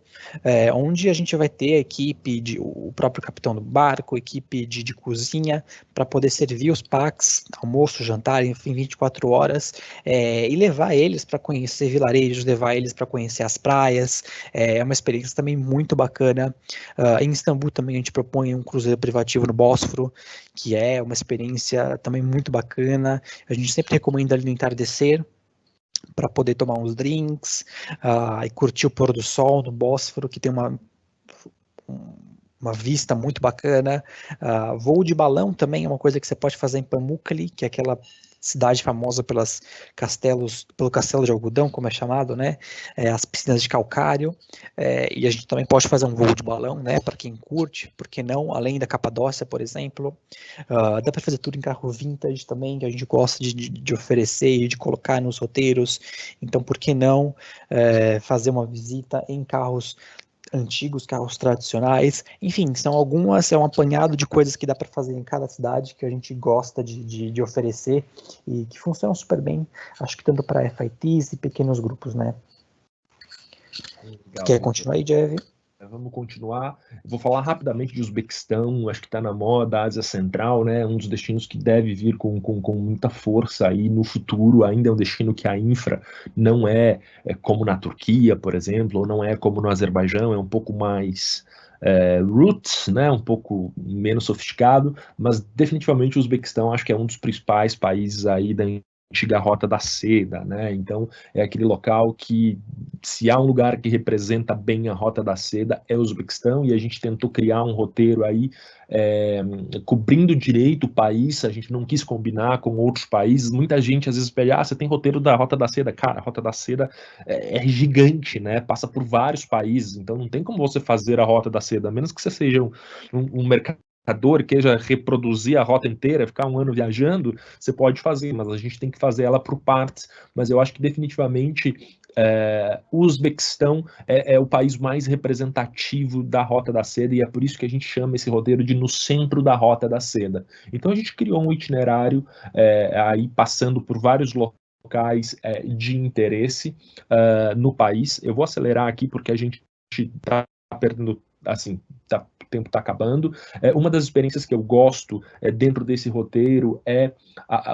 onde a gente vai ter a equipe, o próprio capitão do barco, equipe de cozinha, para poder servir os packs, almoço, jantar, enfim, 24 horas, e levar eles para conhecer vilarejos, levar eles para conhecer as praias. É uma experiência também muito bacana. Em Istambul também a gente propõe um cruzeiro privativo no Bósforo, que é uma experiência também muito bacana. A gente sempre recomenda ali no entardecer, para poder tomar uns drinks e curtir o pôr do sol no Bósforo, que tem uma vista muito bacana. Voo de balão também é uma coisa que você pode fazer em Pamukkale, que é aquela cidade famosa pelo castelo de algodão, como é chamado, né? As piscinas de calcário, e a gente também pode fazer um voo de balão, né? Para quem curte, por que não? Além da Capadócia, por exemplo. Dá para fazer tudo em carro vintage também, que a gente gosta de oferecer e de colocar nos roteiros. Então, por que não fazer uma visita em carros antigos, carros tradicionais, enfim, é um apanhado de coisas que dá para fazer em cada cidade, que a gente gosta de oferecer e que funcionam super bem, acho que tanto para FITs e pequenos grupos, né? Legal. Quer continuar aí, Jeff? Vamos continuar. Vou falar rapidamente de Uzbequistão, acho que está na moda, Ásia Central, né? Um dos destinos que deve vir com muita força aí no futuro. Ainda é um destino que a infra não é como na Turquia, por exemplo, ou não é como no Azerbaijão, é um pouco mais roots, né? Um pouco menos sofisticado, mas definitivamente o Uzbequistão acho que é um dos principais países aí da antiga Rota da Seda, né? Então é aquele local que, se há um lugar que representa bem a Rota da Seda, é o Uzbequistão, e a gente tentou criar um roteiro aí cobrindo direito o país. A gente não quis combinar com outros países. Muita gente às vezes pede, você tem roteiro da Rota da Seda? Cara, a Rota da Seda é gigante, né? Passa por vários países, então não tem como você fazer a Rota da Seda, a menos que você seja um mercador queira reproduzir a rota inteira, ficar um ano viajando, você pode fazer, mas a gente tem que fazer ela por partes. Mas eu acho que definitivamente o Uzbequistão é o país mais representativo da Rota da Seda, e é por isso que a gente chama esse roteiro de No Centro da Rota da Seda. Então a gente criou um itinerário aí passando por vários locais de interesse no país. Eu vou acelerar aqui porque a gente está perdendo, assim, o tempo está acabando. Uma das experiências que eu gosto dentro desse roteiro é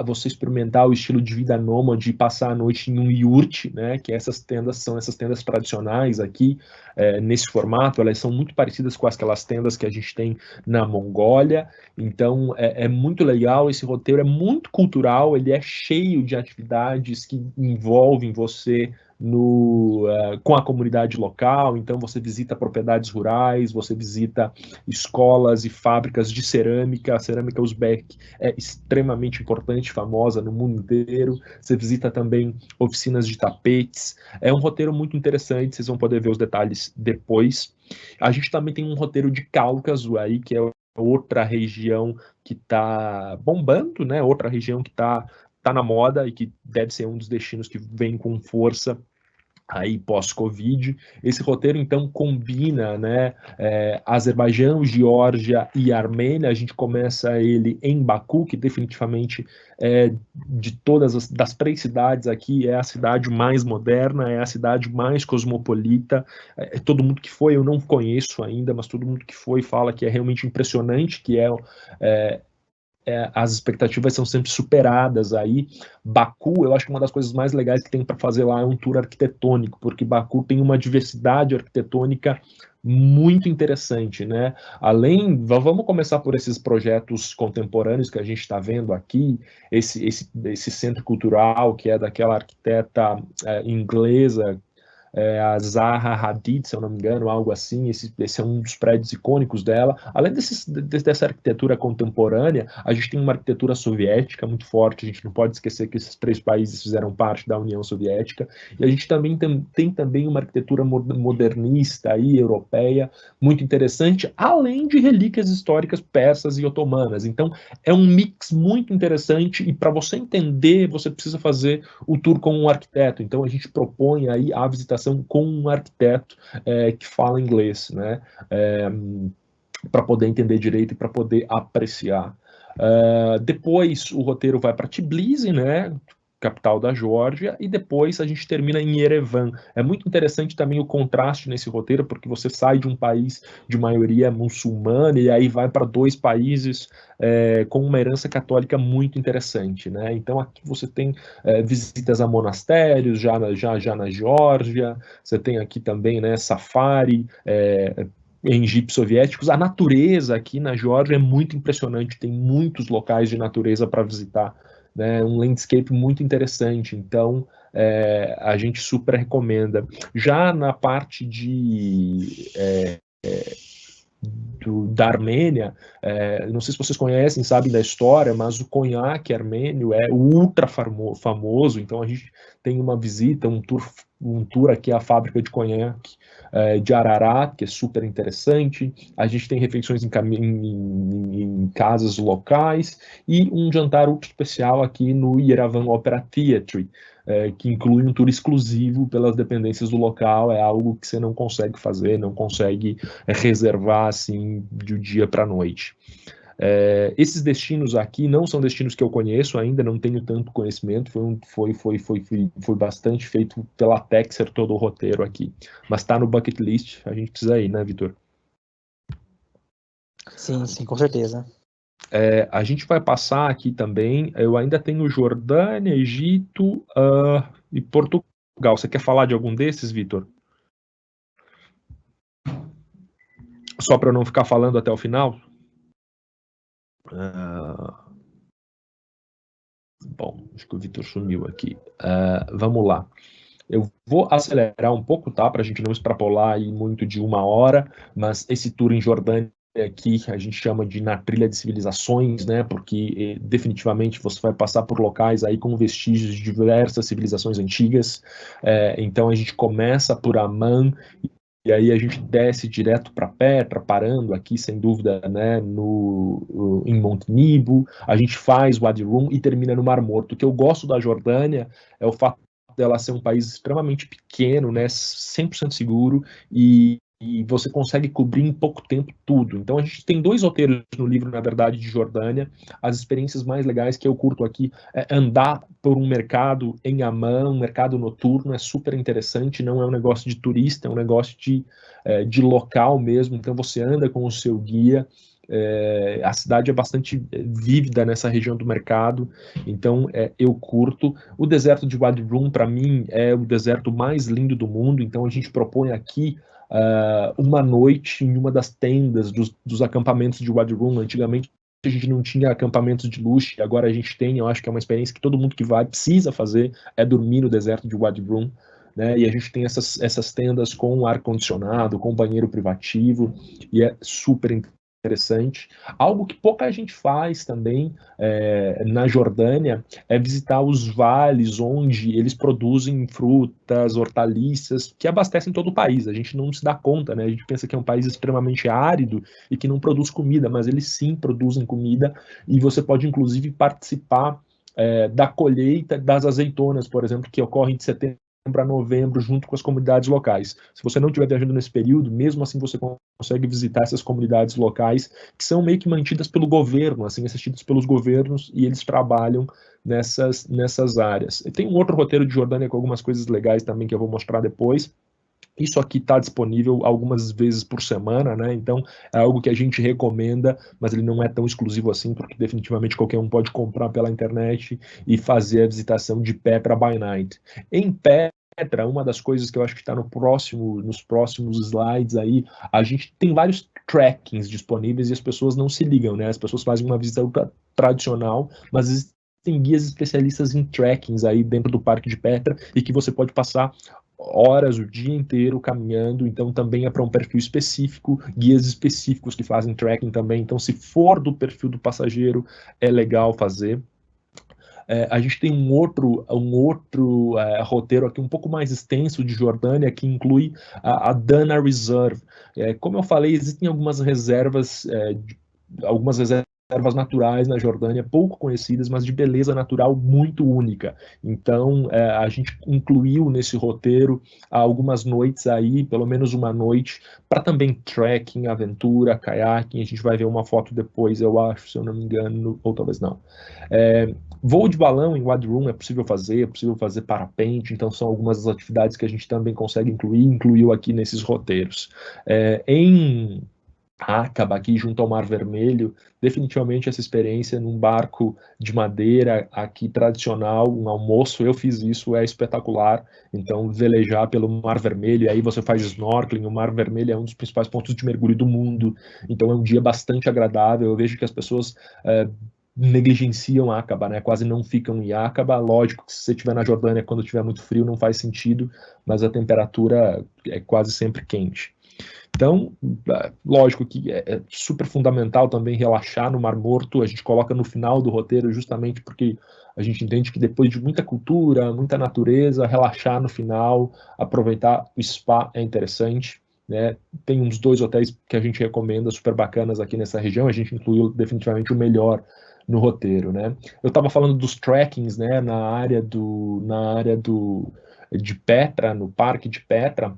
você experimentar o estilo de vida nômade, passar a noite em um yurt, né? Que essas tendas são essas tendas tradicionais aqui, nesse formato. Elas são muito parecidas com aquelas tendas que a gente tem na Mongólia. Então é muito legal. Esse roteiro é muito cultural, ele é cheio de atividades que envolvem você com a comunidade local. Então você visita propriedades rurais, você visita escolas e fábricas de cerâmica. A cerâmica uzbek é extremamente importante, famosa no mundo inteiro. Você visita também oficinas de tapetes. É um roteiro muito interessante, vocês vão poder ver os detalhes depois. A gente também tem um roteiro de Cáucaso aí, que é outra região que está bombando, né? Outra região que está na moda e que deve ser um dos destinos que vem com força aí pós-Covid. Esse roteiro, então, combina, né, Azerbaijão, Geórgia e Armênia. A gente começa ele em Baku, que definitivamente de todas das 3 cidades aqui, é a cidade mais moderna, é a cidade mais cosmopolita. Todo mundo que foi, eu não conheço ainda, mas todo mundo que foi fala que é realmente impressionante, que as expectativas são sempre superadas aí. Baku, eu acho que uma das coisas mais legais que tem para fazer lá é um tour arquitetônico, porque Baku tem uma diversidade arquitetônica muito interessante, né? Vamos começar por esses projetos contemporâneos que a gente está vendo aqui, esse centro cultural que é daquela arquiteta inglesa, a Zaha Hadid, se eu não me engano, algo assim. Esse é um dos prédios icônicos dela. Além dessa arquitetura contemporânea, a gente tem uma arquitetura soviética muito forte. A gente não pode esquecer que esses 3 países fizeram parte da União Soviética. E a gente também tem também uma arquitetura modernista aí, europeia, muito interessante, além de relíquias históricas persas e otomanas. Então, é um mix muito interessante, e para você entender, você precisa fazer o tour com um arquiteto. Então, a gente propõe aí a visitação visitação com um arquiteto que fala inglês, né? Para poder entender direito e para poder apreciar. Depois o roteiro vai para Tbilisi, né? Capital da Geórgia, e depois a gente termina em Yerevan. É muito interessante também o contraste nesse roteiro, porque você sai de um país de maioria muçulmana e aí vai para 2 países com uma herança católica muito interessante, né? Então aqui você tem visitas a monastérios, já na Geórgia, você tem aqui também, né, safari, em jipes soviéticos. A natureza aqui na Geórgia é muito impressionante, tem muitos locais de natureza para visitar, né, um landscape muito interessante, então a gente super recomenda. Já na parte da Armênia, não sei se vocês conhecem, sabem da história, mas o conhaque armênio é ultra famoso, então a gente tem uma visita, um tour aqui à fábrica de conhaque de Ararat, que é super interessante. A gente tem refeições em casas locais e um jantar ultra especial aqui no Yerevan Opera Theatre, que inclui um tour exclusivo pelas dependências do local. É algo que você não consegue fazer, não consegue reservar assim de dia para a noite. Esses destinos aqui não são destinos que eu conheço ainda, não tenho tanto conhecimento, foi bastante feito pela Texer todo o roteiro aqui, mas está no bucket list, a gente precisa ir, né, Vitor? Sim, com certeza. A gente vai passar aqui também, eu ainda tenho Jordânia, Egito e Portugal. Você quer falar de algum desses, Vitor? Só para eu não ficar falando até o final? Bom, acho que o Vitor sumiu aqui. Vamos lá. Eu vou acelerar um pouco, tá? Para a gente não extrapolar aí muito de 1 hora, mas esse tour em Jordânia aqui a gente chama de Na Trilha de Civilizações, né? Porque definitivamente você vai passar por locais aí com vestígios de diversas civilizações antigas. Então a gente começa por Amman e aí a gente desce direto para Petra, parando aqui, sem dúvida, né, em Monte Nebo. A gente faz Wadi Rum e termina no Mar Morto. O que eu gosto da Jordânia é o fato dela ser um país extremamente pequeno, né, 100% seguro, e você consegue cobrir em pouco tempo tudo. Então a gente tem 2 roteiros no livro, na verdade, de Jordânia. As experiências mais legais que eu curto aqui é andar por um mercado em Amman, um mercado noturno, é super interessante, não é um negócio de turista, é um negócio de local mesmo. Então você anda com o seu guia. A cidade é bastante vívida nessa região do mercado, então eu curto. O deserto de Wadi Rum, para mim, é o deserto mais lindo do mundo, então a gente propõe aqui uma noite em uma das tendas dos acampamentos de Wadi Rum. Antigamente a gente não tinha acampamentos de luxo, agora a gente tem. Eu acho que é uma experiência que todo mundo que vai precisa fazer, é dormir no deserto de Wadi Rum, né? E a gente tem essas tendas com ar-condicionado, com banheiro privativo, e é super interessante. Algo que pouca gente faz também na Jordânia é visitar os vales onde eles produzem frutas, hortaliças, que abastecem todo o país. A gente não se dá conta, né? A gente pensa que é um país extremamente árido e que não produz comida, mas eles sim produzem comida, e você pode inclusive participar da colheita das azeitonas, por exemplo, que ocorre de setembro a novembro, junto com as comunidades locais. Se você não estiver viajando nesse período, mesmo assim você consegue visitar essas comunidades locais, que são meio que mantidas pelo governo, assim, assistidas pelos governos, e eles trabalham nessas áreas. Tem um outro roteiro de Jordânia com algumas coisas legais também que eu vou mostrar depois. Isso aqui está disponível algumas vezes por semana, né? Então é algo que a gente recomenda, mas ele não é tão exclusivo assim, porque definitivamente qualquer um pode comprar pela internet e fazer a visitação de Petra by Night. Em Petra, uma das coisas que eu acho que está nos próximos slides aí, a gente tem vários trackings disponíveis e as pessoas não se ligam, né? As pessoas fazem uma visita tradicional, mas existem guias especialistas em trackings aí dentro do Parque de Petra, e que você pode passar horas, o dia inteiro caminhando. Então também é para um perfil específico, guias específicos que fazem tracking também. Então, se for do perfil do passageiro, é legal fazer. A gente tem um outro roteiro aqui um pouco mais extenso de Jordânia, que inclui a Dana Reserve. Como eu falei, existem algumas reservas reservas naturais na Jordânia, pouco conhecidas, mas de beleza natural muito única. Então, a gente incluiu nesse roteiro algumas noites aí, pelo menos uma noite, para também trekking, aventura, kayaking. A gente vai ver uma foto depois, eu acho, se eu não me engano, ou talvez não. Voo de balão em Wadi Rum é possível fazer parapente, então são algumas das atividades que a gente também consegue incluiu aqui nesses roteiros. Em Aqaba, aqui junto ao Mar Vermelho, definitivamente essa experiência num barco de madeira aqui tradicional, um almoço, eu fiz isso, é espetacular. Então, velejar pelo Mar Vermelho, e aí você faz snorkeling, o Mar Vermelho é um dos principais pontos de mergulho do mundo, então é um dia bastante agradável. Eu vejo que as pessoas negligenciam Aqaba, né? Quase não ficam em Aqaba. Lógico que se você estiver na Jordânia, quando estiver muito frio, não faz sentido, mas a temperatura é quase sempre quente. Então, lógico que é super fundamental também relaxar no Mar Morto. A gente coloca no final do roteiro justamente porque a gente entende que depois de muita cultura, muita natureza, relaxar no final, aproveitar o spa é interessante, né? Tem uns 2 hotéis que a gente recomenda super bacanas aqui nessa região. A gente incluiu definitivamente o melhor no roteiro, né? Eu estava falando dos trekkings, né? Na área de Petra, no Parque de Petra.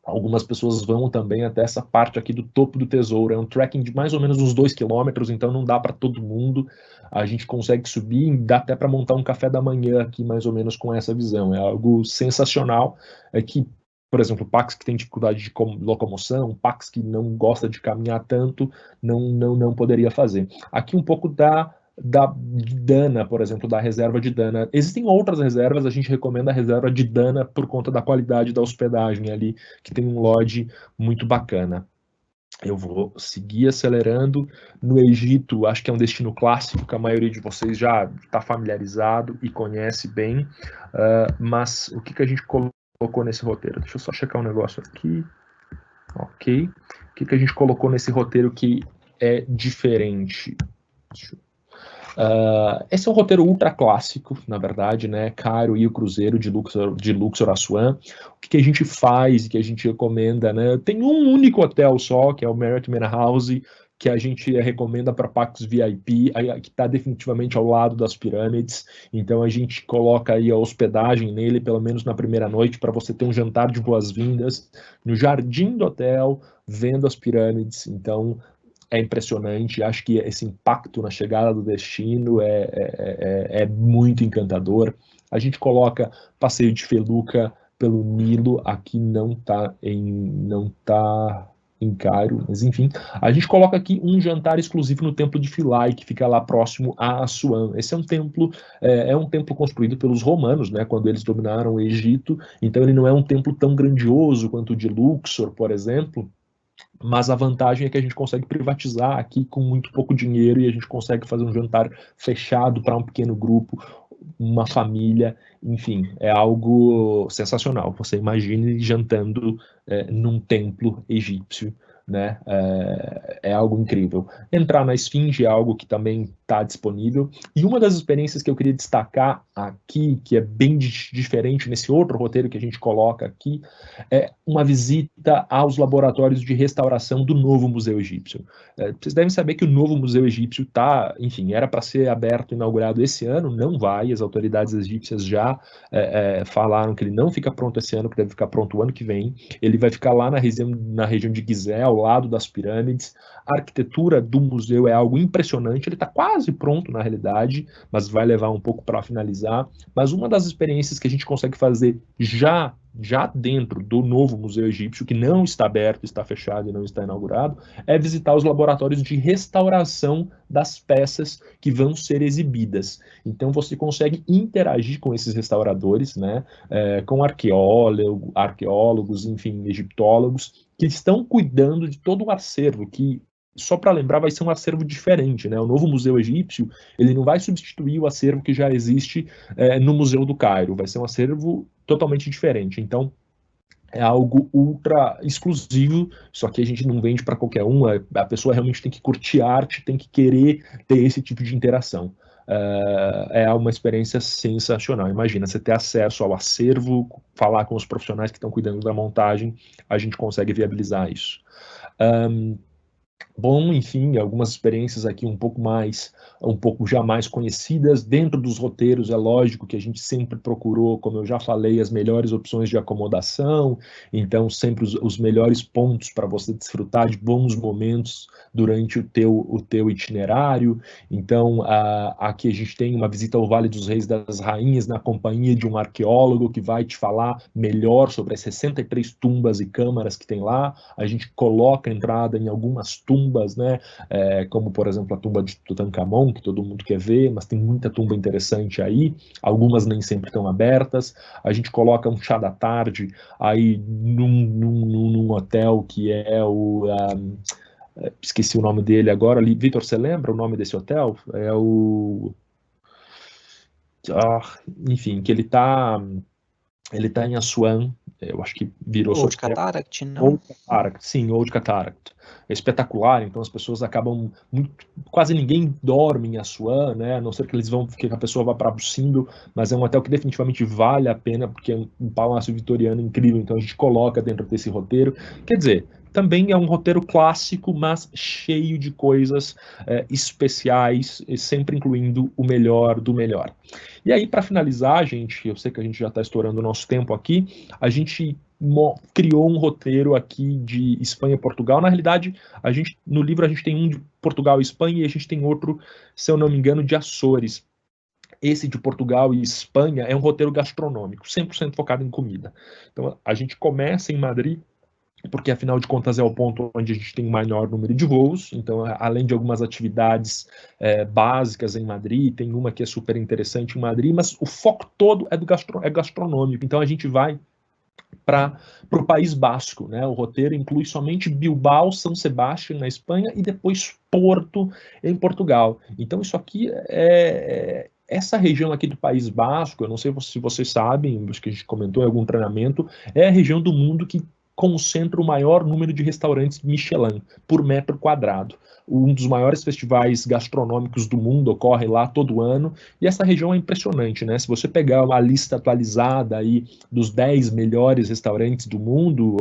Algumas pessoas vão também até essa parte aqui do topo do tesouro. É um trekking de mais ou menos uns 2 quilômetros, então não dá para todo mundo. A gente consegue subir, dá até para montar um café da manhã aqui, mais ou menos com essa visão. É algo sensacional. É que, por exemplo, Pax que tem dificuldade de locomoção, Pax que não gosta de caminhar tanto, não poderia fazer. Aqui um pouco da Dana, por exemplo, da reserva de Dana. Existem outras reservas, a gente recomenda a reserva de Dana por conta da qualidade da hospedagem ali, que tem um lodge muito bacana. Eu vou seguir acelerando. No Egito, acho que é um destino clássico que a maioria de vocês já está familiarizado e conhece bem, mas o que a gente colocou nesse roteiro? Deixa eu só checar um negócio aqui. Ok. O que a gente colocou nesse roteiro que é diferente? Esse é um roteiro ultra clássico, na verdade, né? Cairo e o Cruzeiro de Luxor a Assuan. O que a gente faz e que a gente recomenda, né? Tem um único hotel só, que é o Marriott Manor House, que a gente recomenda para Pax VIP, que está definitivamente ao lado das pirâmides. Então a gente coloca aí a hospedagem nele, pelo menos na primeira noite, para você ter um jantar de boas-vindas no jardim do hotel, vendo as pirâmides. Então é impressionante. Acho que esse impacto na chegada do destino é muito encantador. A gente coloca passeio de feluca pelo Nilo, aqui não está em Cairo, mas enfim, a gente coloca aqui um jantar exclusivo no templo de Philae, que fica lá próximo a Assuan. Esse é um templo construído pelos romanos, né, quando eles dominaram o Egito. Então ele não é um templo tão grandioso quanto o de Luxor, por exemplo, mas a vantagem é que a gente consegue privatizar aqui com muito pouco dinheiro e a gente consegue fazer um jantar fechado para um pequeno grupo, uma família, enfim, é algo sensacional. Você imagine jantando num templo egípcio, né? É algo incrível. Entrar na Esfinge é algo que também está disponível. E uma das experiências que eu queria destacar aqui, que é bem diferente nesse outro roteiro que a gente coloca aqui, é uma visita aos laboratórios de restauração do novo Museu Egípcio. Vocês devem saber que o novo Museu Egípcio era para ser aberto, inaugurado esse ano, não vai. As autoridades egípcias já falaram que ele não fica pronto esse ano, que deve ficar pronto o ano que vem. Ele vai ficar lá na região de Gizé, ao lado das pirâmides. A arquitetura do museu é algo impressionante, ele está quase pronto na realidade, mas vai levar um pouco para finalizar. Mas uma das experiências que a gente consegue fazer já dentro do novo Museu Egípcio, que não está aberto, está fechado e não está inaugurado, é visitar os laboratórios de restauração das peças que vão ser exibidas. Então você consegue interagir com esses restauradores, né, com arqueólogos, enfim, egiptólogos, que estão cuidando de todo o acervo, que, só para lembrar, vai ser um acervo diferente, né? O novo Museu Egípcio, ele não vai substituir o acervo que já existe no Museu do Cairo, vai ser um acervo totalmente diferente. Então, é algo ultra exclusivo, só que a gente não vende para qualquer um, a pessoa realmente tem que curtir arte, tem que querer ter esse tipo de interação. É uma experiência sensacional. Imagina, você ter acesso ao acervo, falar com os profissionais que estão cuidando da montagem, a gente consegue viabilizar isso. Bom, enfim, algumas experiências aqui um pouco já mais conhecidas. Dentro dos roteiros, é lógico que a gente sempre procurou, como eu já falei, as melhores opções de acomodação, então sempre os melhores pontos para você desfrutar de bons momentos durante o teu itinerário. Então, aqui a gente tem uma visita ao Vale dos Reis das Rainhas na companhia de um arqueólogo que vai te falar melhor sobre as 63 tumbas e câmaras que tem lá. A gente coloca a entrada em algumas tumbas, né, como por exemplo a tumba de Tutankhamon, que todo mundo quer ver, mas tem muita tumba interessante aí, algumas nem sempre estão abertas. A gente coloca um chá da tarde aí num hotel que é esqueci o nome dele agora, Vitor, você lembra o nome desse hotel? É o... enfim, que ele tá em Assuan, eu acho que virou Ou de Sotel. Cataract, não? Old Cataract, sim, Old Cataract. É espetacular, então as pessoas acabam quase ninguém dorme em Assuan, né? A não ser que a pessoa vá para Abusindo, mas é um hotel que definitivamente vale a pena, porque é um palácio vitoriano incrível, então a gente coloca dentro desse roteiro. Quer dizer, também é um roteiro clássico, mas cheio de coisas especiais, sempre incluindo o melhor do melhor. E aí, para finalizar, gente, eu sei que a gente já está estourando o nosso tempo aqui, a gente criou um roteiro aqui de Espanha e Portugal. Na realidade, no livro a gente tem um de Portugal e Espanha e a gente tem outro, se eu não me engano, de Açores. Esse de Portugal e Espanha é um roteiro gastronômico, 100% focado em comida. Então, a gente começa em Madrid, porque afinal de contas é o ponto onde a gente tem o maior número de voos. Então, além de algumas atividades básicas em Madrid, tem uma que é super interessante em Madrid, mas o foco todo é gastronômico. Então, a gente vai para o País Basco, né? O roteiro inclui somente Bilbao, São Sebastião na Espanha e depois Porto em Portugal. Então isso aqui essa região aqui do País Basco, eu não sei se vocês sabem, acho que a gente comentou em algum treinamento, é a região do mundo que concentra o maior número de restaurantes Michelin por metro quadrado. Um dos maiores festivais gastronômicos do mundo ocorre lá todo ano, e essa região é impressionante, né? Se você pegar uma lista atualizada aí dos 10 melhores restaurantes do mundo,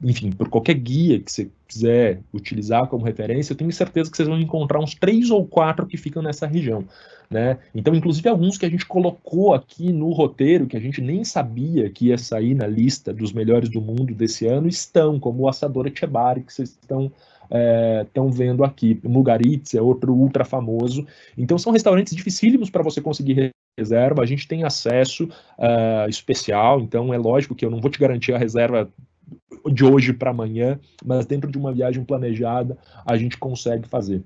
enfim, por qualquer guia que você quiser utilizar como referência, eu tenho certeza que vocês vão encontrar uns 3 ou 4 que ficam nessa região, né? Então, inclusive alguns que a gente colocou aqui no roteiro, que a gente nem sabia que ia sair na lista dos melhores do mundo desse ano, estão, como o Assador Etxebarri, que vocês estão vendo aqui. O Mugaritz é outro ultra famoso. Então, são restaurantes dificílimos para você conseguir reserva. A gente tem acesso especial, então é lógico que eu não vou te garantir a reserva de hoje para amanhã, mas dentro de uma viagem planejada a gente consegue fazer.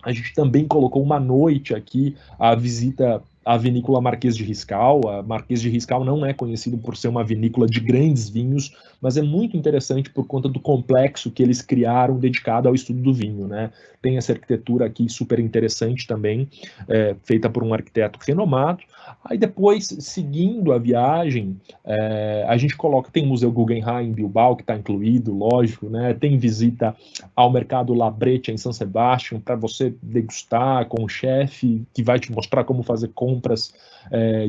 A gente também colocou uma noite aqui a visita à vinícola Marquês de Riscal. A Marquês de Riscal não é conhecido por ser uma vinícola de grandes vinhos, mas é muito interessante por conta do complexo que eles criaram dedicado ao estudo do vinho, né? Tem essa arquitetura aqui super interessante também, feita por um arquiteto renomado. Aí depois, seguindo a viagem, a gente tem o Museu Guggenheim em Bilbao, que está incluído, lógico, né? Tem visita ao mercado La Brecha em São Sebastião, para você degustar com o chefe, que vai te mostrar como fazer compras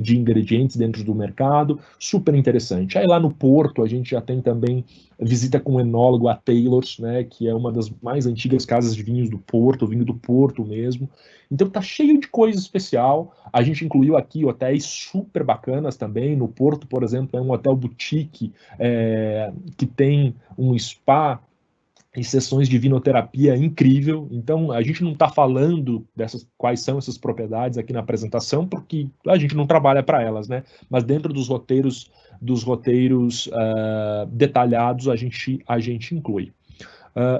de ingredientes dentro do mercado, super interessante. Aí lá no Porto, a gente já tem também visita com o enólogo a Taylor's, né, que é uma das mais antigas casas de vinhos do Porto, vinho do Porto mesmo. Então tá cheio de coisa especial. A gente incluiu aqui hotéis super bacanas também. No Porto, por exemplo, é um hotel boutique que tem um spa e sessões de vinoterapia incrível. Então, a gente não está falando quais são essas propriedades aqui na apresentação, porque a gente não trabalha para elas, né? Mas dentro dos roteiros detalhados, a gente inclui.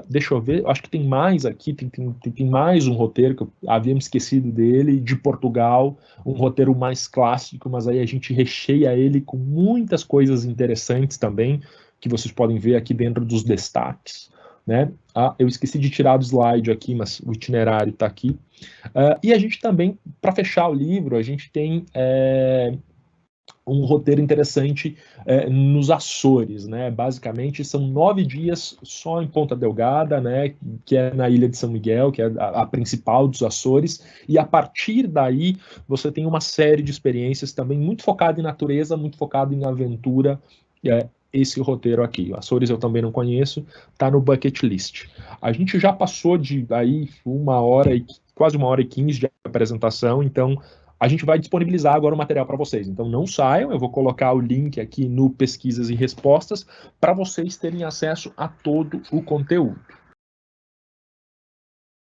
Deixa eu ver, acho que tem mais aqui, tem mais um roteiro que eu havia me esquecido dele, de Portugal, um roteiro mais clássico, mas aí a gente recheia ele com muitas coisas interessantes também, que vocês podem ver aqui dentro dos destaques, né? Eu esqueci de tirar do slide aqui, mas o itinerário está aqui. E a gente também, para fechar o livro, a gente tem um roteiro interessante nos Açores, né? Basicamente são 9 dias só em Ponta Delgada, né? Que é na Ilha de São Miguel, que é a principal dos Açores, e a partir daí você tem uma série de experiências também muito focada em natureza, muito focada em aventura, esse roteiro aqui. Açores eu também não conheço, tá no bucket list. A gente já passou de aí quase 1h15 de apresentação, então a gente vai disponibilizar agora o material para vocês. Então não saiam, eu vou colocar o link aqui no Pesquisas e Respostas para vocês terem acesso a todo o conteúdo.